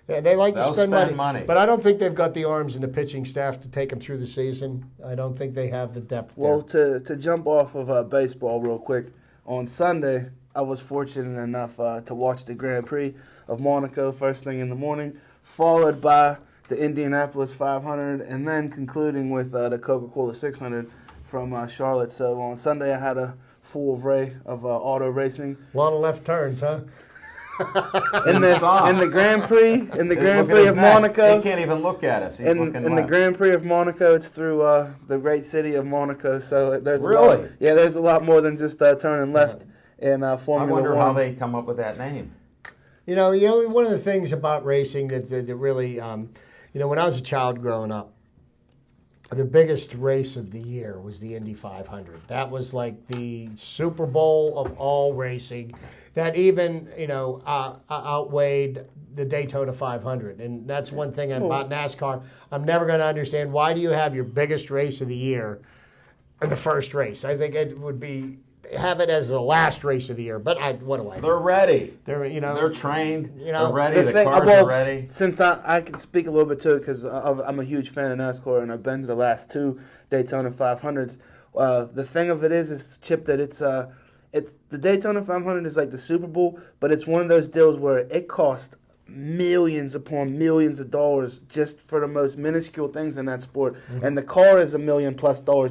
Yeah, they like to spend money. But I don't think they've got the arms and the pitching staff to take them through the season. I don't think they have the depth Well, there. to jump off of baseball real quick, on Sunday, I was fortunate enough to watch the Grand Prix of Monaco first thing in the morning, followed by the Indianapolis 500, and then concluding with the Coca-Cola 600 from Charlotte. So on Sunday, I had a full array of auto racing. A lot of left turns, huh? in the Grand Prix of Monaco. He can't even look at us. He's looking in the Grand Prix of Monaco, it's through the great city of Monaco. So there's there's a lot more than just turning left in Formula 1. I wonder how they come up with that name. One of the things about racing that really, when I was a child growing up, the biggest race of the year was the Indy 500. That was like the Super Bowl of all racing. That even, outweighed the Daytona 500. And that's one thing about NASCAR. I'm never going to understand, why do you have your biggest race of the year in the first race? I think it would be, have it as the last race of the year. But what do I know? They're ready. They're trained. They're ready. The cars are ready. Since I can speak a little bit to it, because I'm a huge fan of NASCAR, and I've been to the last 2 Daytona 500s. The thing of it is Chip, that it's the Daytona 500 is like the Super Bowl, but it's one of those deals where it costs millions upon millions of dollars just for the most minuscule things in that sport. Mm-hmm. And the car is $1 million+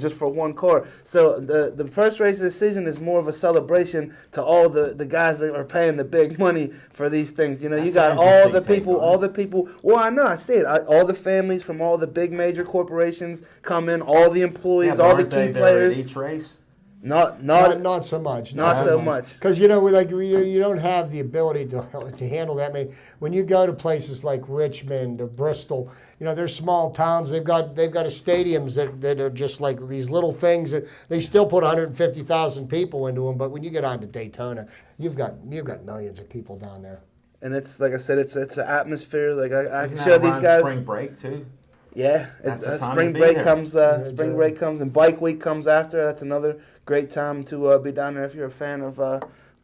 just for one car. So the first race of the season is more of a celebration to all the guys that are paying the big money for these things. You got all the people. Well, I know, I see it. All the families from all the big major corporations come in, all the employees, all the key players. At each race? Not so much. Not so much. Because you don't have the ability to handle that many. When you go to places like Richmond or Bristol, they're small towns. They've got stadiums that are just like these little things that they still put 150,000 people into them. But when you get on to Daytona, you've got millions of people down there. And it's like I said, it's an atmosphere. Like I can show these guys. Spring break too. Yeah, spring break comes. Spring break comes, and bike week comes after. That's another great time to be down there if you're a fan of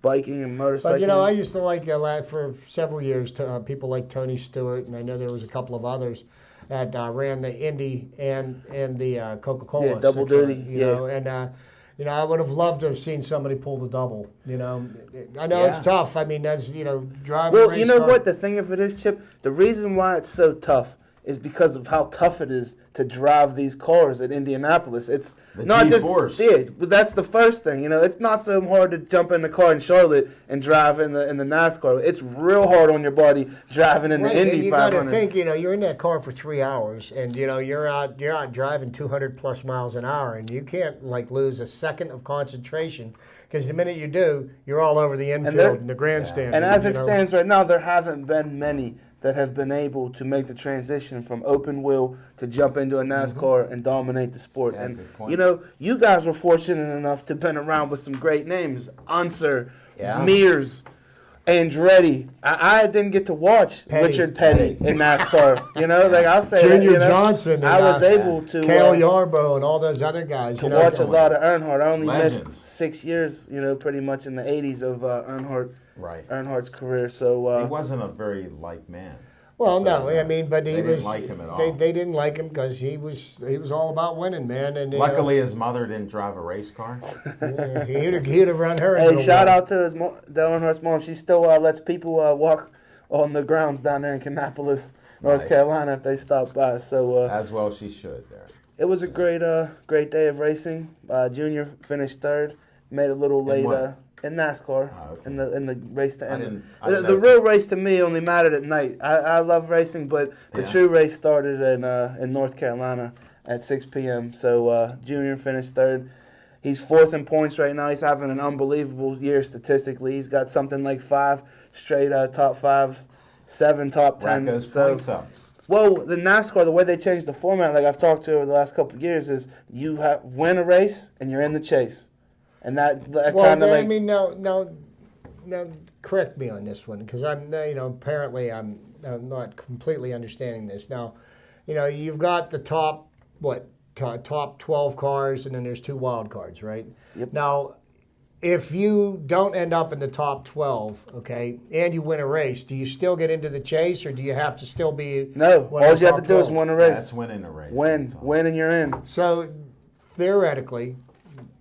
biking and motorcycling. But I used to like for several years people like Tony Stewart, and I know there was a couple of others that ran the Indy and the Coca-Cola. Yeah, double duty. And I would have loved to have seen somebody pull the double. I know it's tough. I mean, that's driving. Well, you know what the thing of it is, Chip. The reason why it's so tough is because of how tough it is to drive these cars at Indianapolis. It's not just but that's the first thing. It's not so hard to jump in the car in Charlotte and drive in the NASCAR. It's real hard on your body driving in the Indy 500. You got to think, you're in that car for 3 hours, and you're out driving 200+ miles an hour, and you can't lose a second of concentration. Because the minute you do, you're all over the infield and the grandstand. And as it stands right now, there haven't been many that have been able to make the transition from open wheel to jump into a NASCAR and dominate the sport. Yeah, and you guys were fortunate enough to have been around with some great names: Unser, Mears, Andretti. I didn't get to watch Petty. Richard Petty in NASCAR. You know, like I'll say Junior that, Johnson. And, I was able to Cale Yarborough and all those other guys. to watch a lot of Earnhardt. I only Legends. missed 6 years, pretty much in the 80s of Right. Earnhardt's career. So He wasn't a very liked man. Well, So, no, I mean, but he they was. didn't like him at all. They didn't like him because he was all about winning, man. And Luckily, his mother didn't drive a race car. he'd have run her. hey, shout out to Earnhardt's mom. She still lets people walk on the grounds down there in Kannapolis, North Nice. Carolina, if they stop by. So As well, she should there. it was a great day of racing. Junior finished third, made a little late what? in NASCAR Oh, okay. in the race to end. I didn't The know. real race to me only mattered at night. I love racing, but the Yeah. true race started in North Carolina at 6 p.m. So Junior finished third. He's fourth in points right now. He's having an unbelievable year statistically. He's got something like 5 straight top fives, 7 top tens. Racco's So points up. well, the NASCAR, the way they changed the format, like I've talked to over the last couple of years, is you win a race and you're in the chase, and that Well, kind of I like mean, now, correct me on this one because I'm, apparently I'm not completely understanding this. Now, you've got the top top 12 cars, and then there's 2 wild cards, right? Yep. Now, if you don't end up in the top 12, okay, and you win a race, do you still get into the chase, or do you have to still be? no. one All of the you have to top do is 12? win a race. That's winning a race. Win, That's all. win, and you're in. So theoretically,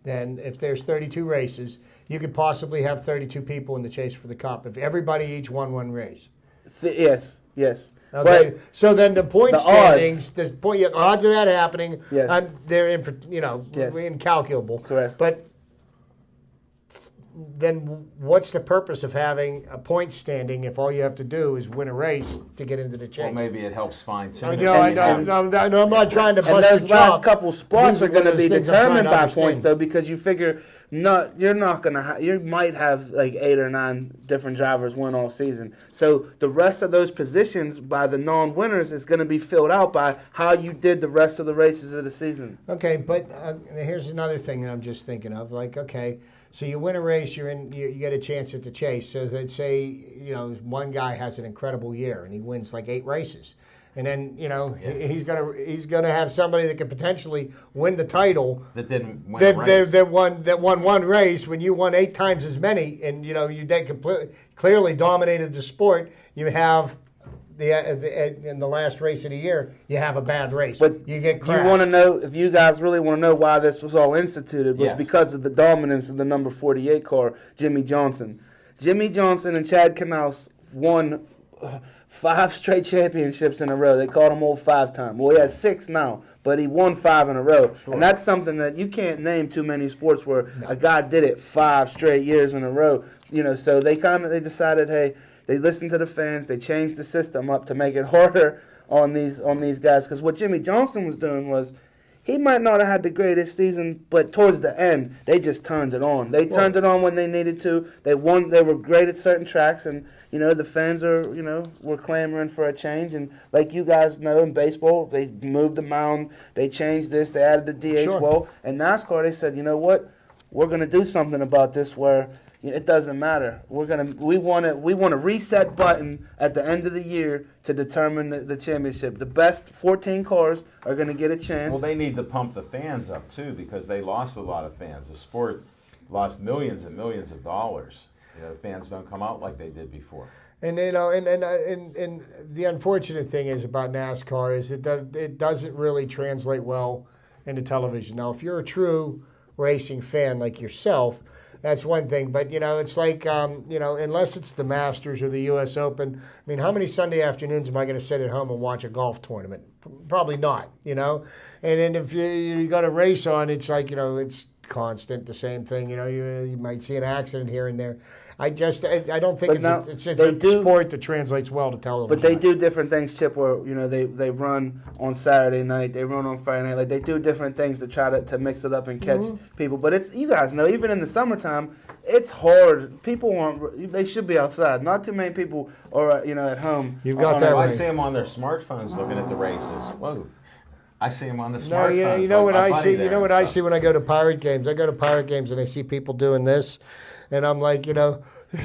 then if there's 32 races, you could possibly have 32 people in the chase for the cup if everybody each won one race. Yes. Okay, so then the point the standings, the odds of that happening, Yes. they're Yes. incalculable. Correct. But then what's the purpose of having a point standing if all you have to do is win a race to get into the chase? Well, maybe it helps fine tune. I it. know, I'm not trying to And bust those your last chops. couple spots These are one going to of be those things I'm trying determined to by understand. points, though, because you figure you're not going to you might have like 8 or 9 different drivers win all season. So the rest of those positions by the non-winners is going to be filled out by how you did the rest of the races of the season. Okay, but here's another thing that I'm just thinking of. Like, okay, so you win a race, you get a chance at the chase. So let's say, one guy has an incredible year and he wins like 8 races. And then, he's gonna have somebody that could potentially win the title That didn't win a race. that won one race when you won 8 times as many, and you then clearly dominated the sport. You have in the last race of the year, you have a bad race. But you get crashed. You want to know, if you guys really want to know why this was all instituted, was Yes. because of the dominance of the number 48 car, Jimmy Johnson. Jimmy Johnson and Chad Knaus won 5 straight championships in a row. They called him old 5-time. Well, he has 6 now, but he won 5 in a row. Sure. And that's something that you can't name too many sports where a guy did it 5 straight years in a row. So they decided, hey, they listened to the fans. They changed the system up to make it harder on these guys. Because what Jimmy Johnson was doing was, he might not have had the greatest season, but towards the end, they just turned it on. They turned it on when they needed to. They won. They were great at certain tracks, and the fans were clamoring for a change. And like you guys know, in baseball, they moved the mound. They changed this. They added the DH. Sure. Well, in NASCAR, they said, you know what? We're going to do something about this where it doesn't matter. We want a reset button at the end of the year to determine the championship. The best 14 cars are going to get a chance. Well, they need to pump the fans up too because they lost a lot of fans. The sport lost millions and millions of dollars. Fans don't come out like they did before. And and the unfortunate thing is about NASCAR is it doesn't really translate well into television. Now, if you're a true racing fan like yourself, that's one thing. But it's like unless it's the Masters or the U.S. Open. I mean, how many Sunday afternoons am I going to sit at home and watch a golf tournament? Probably not. And then if you got a race on, it's like it's constant, the same thing. You might see an accident here and there. I don't think it's a sport that translates well to television. But they do different things, Chip, where they run on Saturday night, they run on Friday night. Like they do different things to try to mix it up and catch people. But it's, you guys know, even in the summertime, it's hard. People they should be outside. Not too many people are at home. You've got that I right. see them on their smartphones looking at the races. Whoa. I see them on the No, smartphones. you know like what my I buddy see. there You know what and I stuff. see when I go to Pirate games. I go to Pirate games and I see people doing this, and I'm like,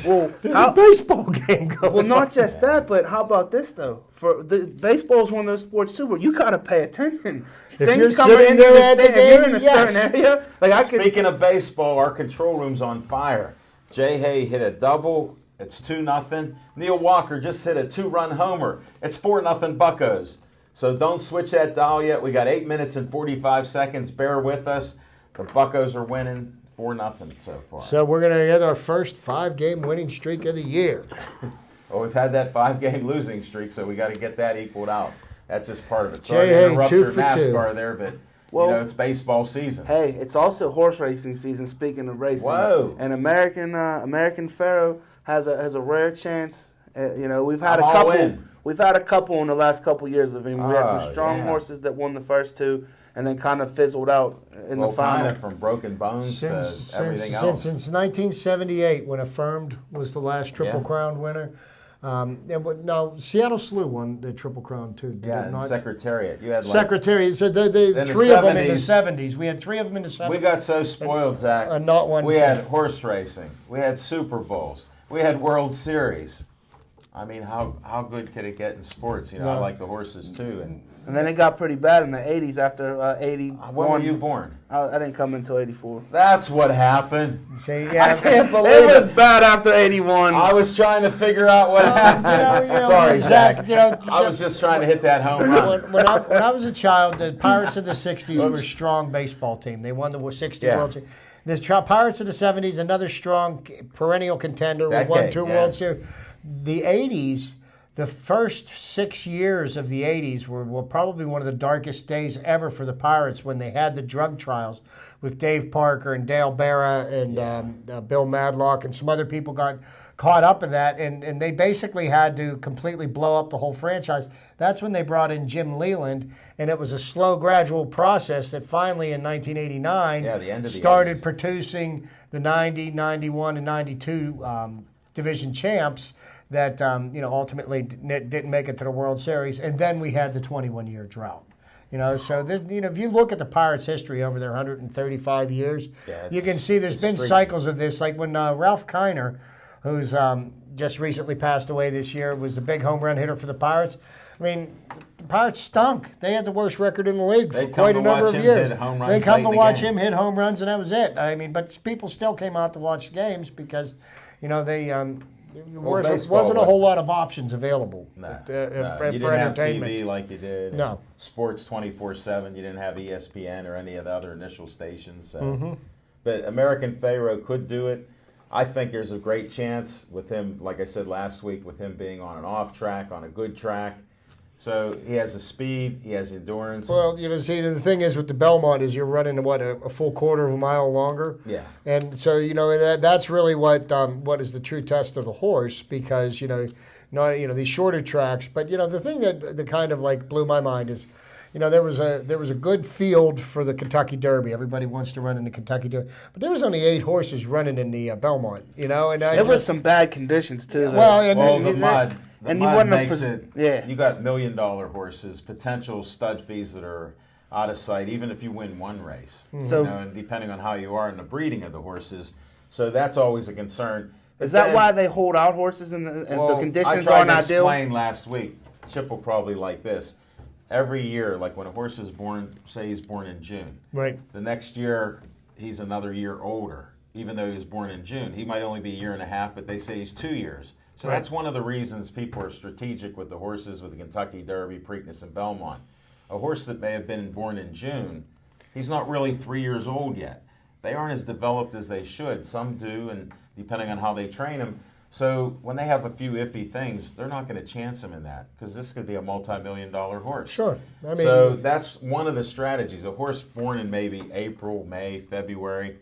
Well, There's a baseball game going well, not on. just that, but how about this though? For baseball is one of those sports too where you gotta pay attention. If Things you're coming sitting into there the at the stand, if you're in game, a yes. certain area, like I could. Speaking of baseball, our control room's on fire. Jay Hay hit a double. It's 2-0. Neil Walker just hit a 2-run homer. It's 4-0 Buccos. So don't switch that dial yet. We got 8 minutes and 45 seconds. Bear with us. The Buccos are winning 4-0 so far. So we're going to get our first 5-game winning streak of the year. Well, we've had that 5-game losing streak, so we got to get that equaled out. That's just part of it. Sorry Jay to Hay, interrupt 2 your for 2. NASCAR there, but Well, it's baseball season. Hey, it's also horse racing season. Speaking of racing, Whoa. and American Pharoah has a rare chance. We've had I'm a all couple. in. We've had a couple in the last couple years of him. We had Oh, some strong yeah. horses that won the first 2, and then kind of fizzled out in the Kind final. of from broken bones to everything Since else. 1978, when Affirmed was the last Triple Yeah. Crown winner. No, Seattle Slew won the Triple Crown too. Did Yeah, it and not? Secretariat. You had Secretary. So the 3 of them in the 70s. 70s. We had 3 of them in the 70s. We got so spoiled, Zach. not one We had since. horse racing. We had Super Bowls. We had World Series. I mean, how good could it get in sports? I No. like the horses too. And then it got pretty bad in the 80s after 81. When were you born? I didn't come until 84. That's what happened. See, I yeah, can't believe It was it. bad after 81. I was trying to figure out what happened. Sorry, Zach. I was just trying to hit that home run. when I was a child, the Pirates of the 60s were a strong baseball team. They won the 60 Yeah. World Series. The Pirates of the 70s, another strong perennial contender. We won Decade, 2 yeah. World Series. The 80s, the first 6 years of the 80s were probably one of the darkest days ever for the Pirates when they had the drug trials with Dave Parker and Dale Barra and Bill Madlock and some other people got caught up in that, and they basically had to completely blow up the whole franchise. That's when they brought in Jim Leland, and it was a slow, gradual process that finally in 1989 Yeah, the end of the started 80s. producing the 90, 91, and 92 division champs that ultimately didn't make it to the World Series, and then we had the 21-year drought. So if you look at the Pirates' history over their 135 years, you can see there's been cycles of this. Like when Ralph Kiner, who's just recently passed away this year, was the big home run hitter for the Pirates. I mean, the Pirates stunk. They had the worst record in the league for They'd come quite to a number watch of him years. hit home runs They come late to in the watch game. him hit home runs, and that was it. I mean, but people still came out to watch the games because, there wasn't a whole lot of options available No, for you didn't have entertainment. TV like you did. No. Sports 24/7. You didn't have ESPN or any of the other initial stations. So. Mm-hmm. But American Pharoah could do it. I think there's a great chance with him, like I said last week, with him being on an off track, on a good track. So he has the speed, he has endurance. Well, see, the thing is with the Belmont is you're running a full quarter of a mile longer. Yeah. And so that's really what is the true test of the horse because not these shorter tracks. But the thing that kind of like blew my mind is. There was a good field for the Kentucky Derby. Everybody wants to run in the Kentucky Derby, but there was only 8 horses running in the Belmont. And There was some bad conditions too. though. Well, The mud. The and you mud wouldn't have makes pres- it. yeah. You got $1 million horses, potential stud fees that are out of sight, even if you win one race. So- and depending on how you are in the breeding of the horses, so that's always a concern. But Is that then- why they hold out horses and the conditions I tried aren't to ideal? explain last week. Chip will probably like this. Every year, like when a horse is born, say he's born in June. right. The next year, he's another year older, even though he was born in June. He might only be a year and a half, but they say he's 2 years. So Right. that's one of the reasons people are strategic with the horses with the Kentucky Derby, Preakness, and Belmont. A horse that may have been born in June, he's not really 3 years old yet. They aren't as developed as they should. Some do, and depending on how they train them. So when they have a few iffy things, they're not going to chance him in that because this could be a multi-million-dollar horse. Sure. I mean, So that's one of the strategies. A horse born in maybe April, May, February,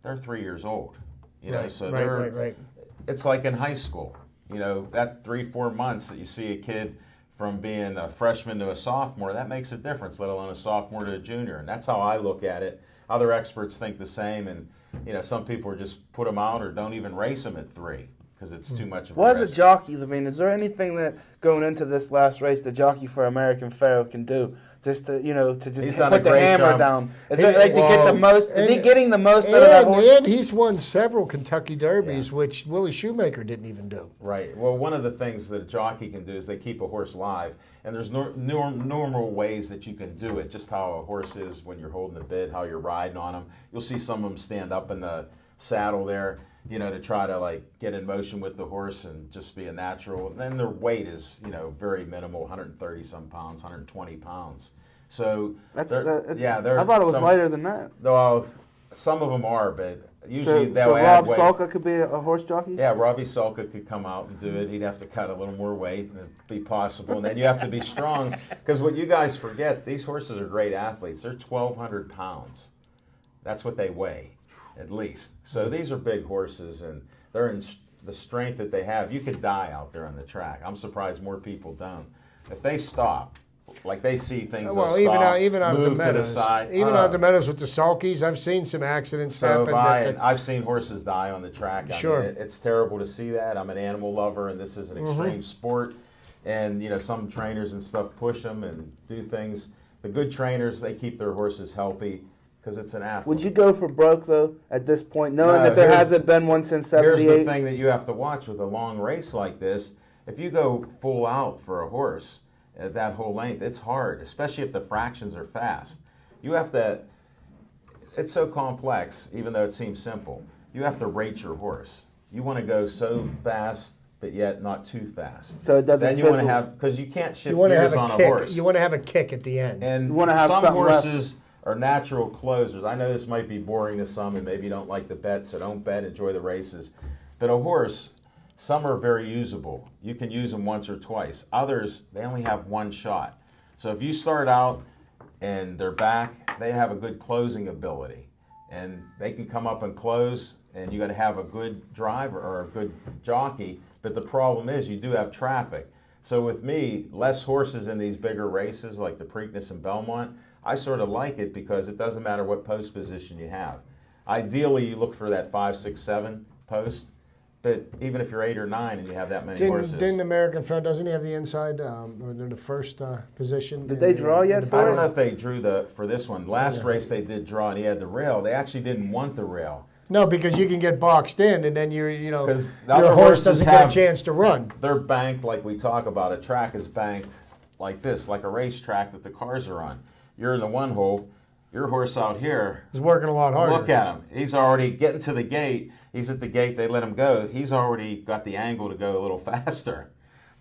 they're 3 years old. So they're right. it's like in high school. That 3-4 months that you see a kid from being a freshman to a sophomore, that makes a difference, let alone a sophomore to a junior. And that's how I look at it. Other experts think the same, and some people are just put them out or don't even race them at 3 because it's too much of a Well, as risk. a jockey, Levine, is there anything that going into this last race the jockey for American Pharoah can do just to He's done a put the great hammer job. down. Is it like to get the most? Is he getting the most out of that horse? And he's won several Kentucky Derbies, which Willie Shoemaker didn't even do. Right. Well, one of the things that a jockey can do is they keep a horse live, and there's normal ways that you can do it. Just how a horse is when you're holding the bit, how you're riding on him. You'll see some of them stand up in the saddle there, to try to like get in motion with the horse and just be a natural. And then their weight is, very minimal, 130 some pounds, 120 pounds. So I thought it was lighter than that. Well, some of them are, but usually they'll so add Rob weight. Salka could be a horse jockey? Yeah, Robbie Salka could come out and do it. He'd have to cut a little more weight and it'd be possible. And then you have to be strong, because what you guys forget, these horses are great athletes. They're 1,200 pounds. That's what they weigh, at least. So these are big horses, and they're in the strength that they have. You could die out there on the track. I'm surprised more people don't. If they stop, like they see things, Well, they'll stop, even out of the move to the meadows, side. even out of the meadows with the sulkies, I've seen some accidents So happen. and I've seen horses die on the track. Sure. I mean, it's terrible to see that. I'm an animal lover, and this is an extreme sport. And some trainers and stuff push them and do things. The good trainers, they keep their horses healthy because it's an athlete. Would you go for broke, though, at this point, knowing No, that there hasn't been one since Here's the 78? thing that you have to watch with a long race like this. If you go full out for a horse at that whole length, it's hard, especially if the fractions are fast. You have to, it's so complex, even though it seems simple. You have to rate your horse. You want to go so fast, but yet not too fast. So it doesn't Then you want to fizzle. have, because you can't shift you want to gears have on a a kick. horse. You want to have a kick at the end. And You wanna have some something left. horses are natural closers. I know this might be boring to some and maybe you don't like the bet, so don't bet, enjoy the races. But a horse, some are very usable. You can use them once or twice. Others, they only have one shot. So if you start out and they're back, they have a good closing ability. And they can come up and close, and you got to have a good driver or a good jockey. But the problem is you do have traffic. So with me, less horses in these bigger races like the Preakness and Belmont, I sort of like it because it doesn't matter what post position you have. Ideally, you look for that 5, 6, 7 post. But even if you're 8 or 9 and you have that many horses. Didn't American Fair, doesn't he have the inside, or the first position? Did they draw yet I for don't it? know if they drew for this one. Last race they did draw and he had the rail. They actually didn't want the rail. No, because you can get boxed in, and then your 'Cause the other horse horses doesn't get a have- chance to run. They're banked like we talk about. A track is banked like this, like a racetrack that the cars are on. You're in the one hole. Your horse out here, He's working a lot harder. look at him. He's already getting to the gate. He's at the gate. They let him go. He's already got the angle to go a little faster.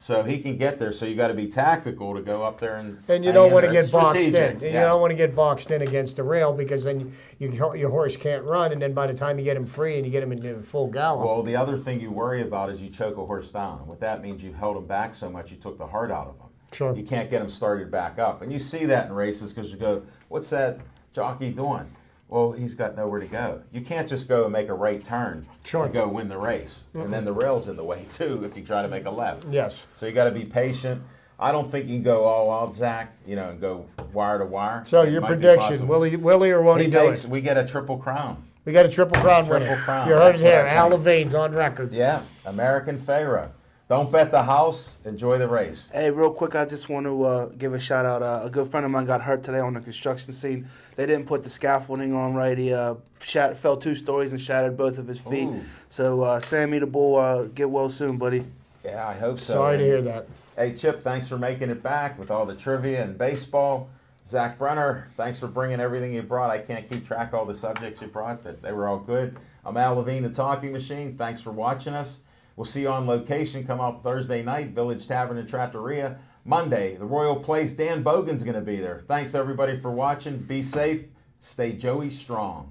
So he can get there. So you got to be tactical to go up there and And you hang don't in want to there. get It's boxed in. strategic, And yeah. you don't want to get boxed in against the rail, because then your horse can't run, and then by the time you get him free and you get him into full gallop. Well, the other thing you worry about is you choke a horse down. And what that means, you held him back so much you took the heart out of him. Sure. You can't get him started back up. And you see that in races because you go, what's that jockey doing? Well, he's got nowhere to go. You can't just go and make a right turn Sure. to go win the race. And then the rail's in the way, too, if you try to make a left. Yes. So you got to be patient. I don't think you can go all out, Zach, and go wire to wire. So It your might be prediction, possible. Willie or won't he do it? We get a triple crown. We got a triple crown Triple winner. crown, You heard that's it what here. I Al think. Levine's on record. Yeah, American Pharaoh. Don't bet the house. Enjoy the race. Hey, real quick, I just want to give a shout out. A good friend of mine got hurt today on the construction scene. They didn't put the scaffolding on right. He fell 2 stories and shattered both of his feet. Ooh. So, Sammy the Bull, get well soon, buddy. Yeah, I hope so. Sorry to hear that. Hey, Chip, thanks for making it back with all the trivia and baseball. Zach Brenner, thanks for bringing everything you brought. I can't keep track of all the subjects you brought, but they were all good. I'm Al Levine, the Talking Machine. Thanks for watching us. We'll see you on location. Come out Thursday night, Village Tavern in Trattoria. Monday, the Royal Place. Dan Bogan's going to be there. Thanks, everybody, for watching. Be safe. Stay Joey strong.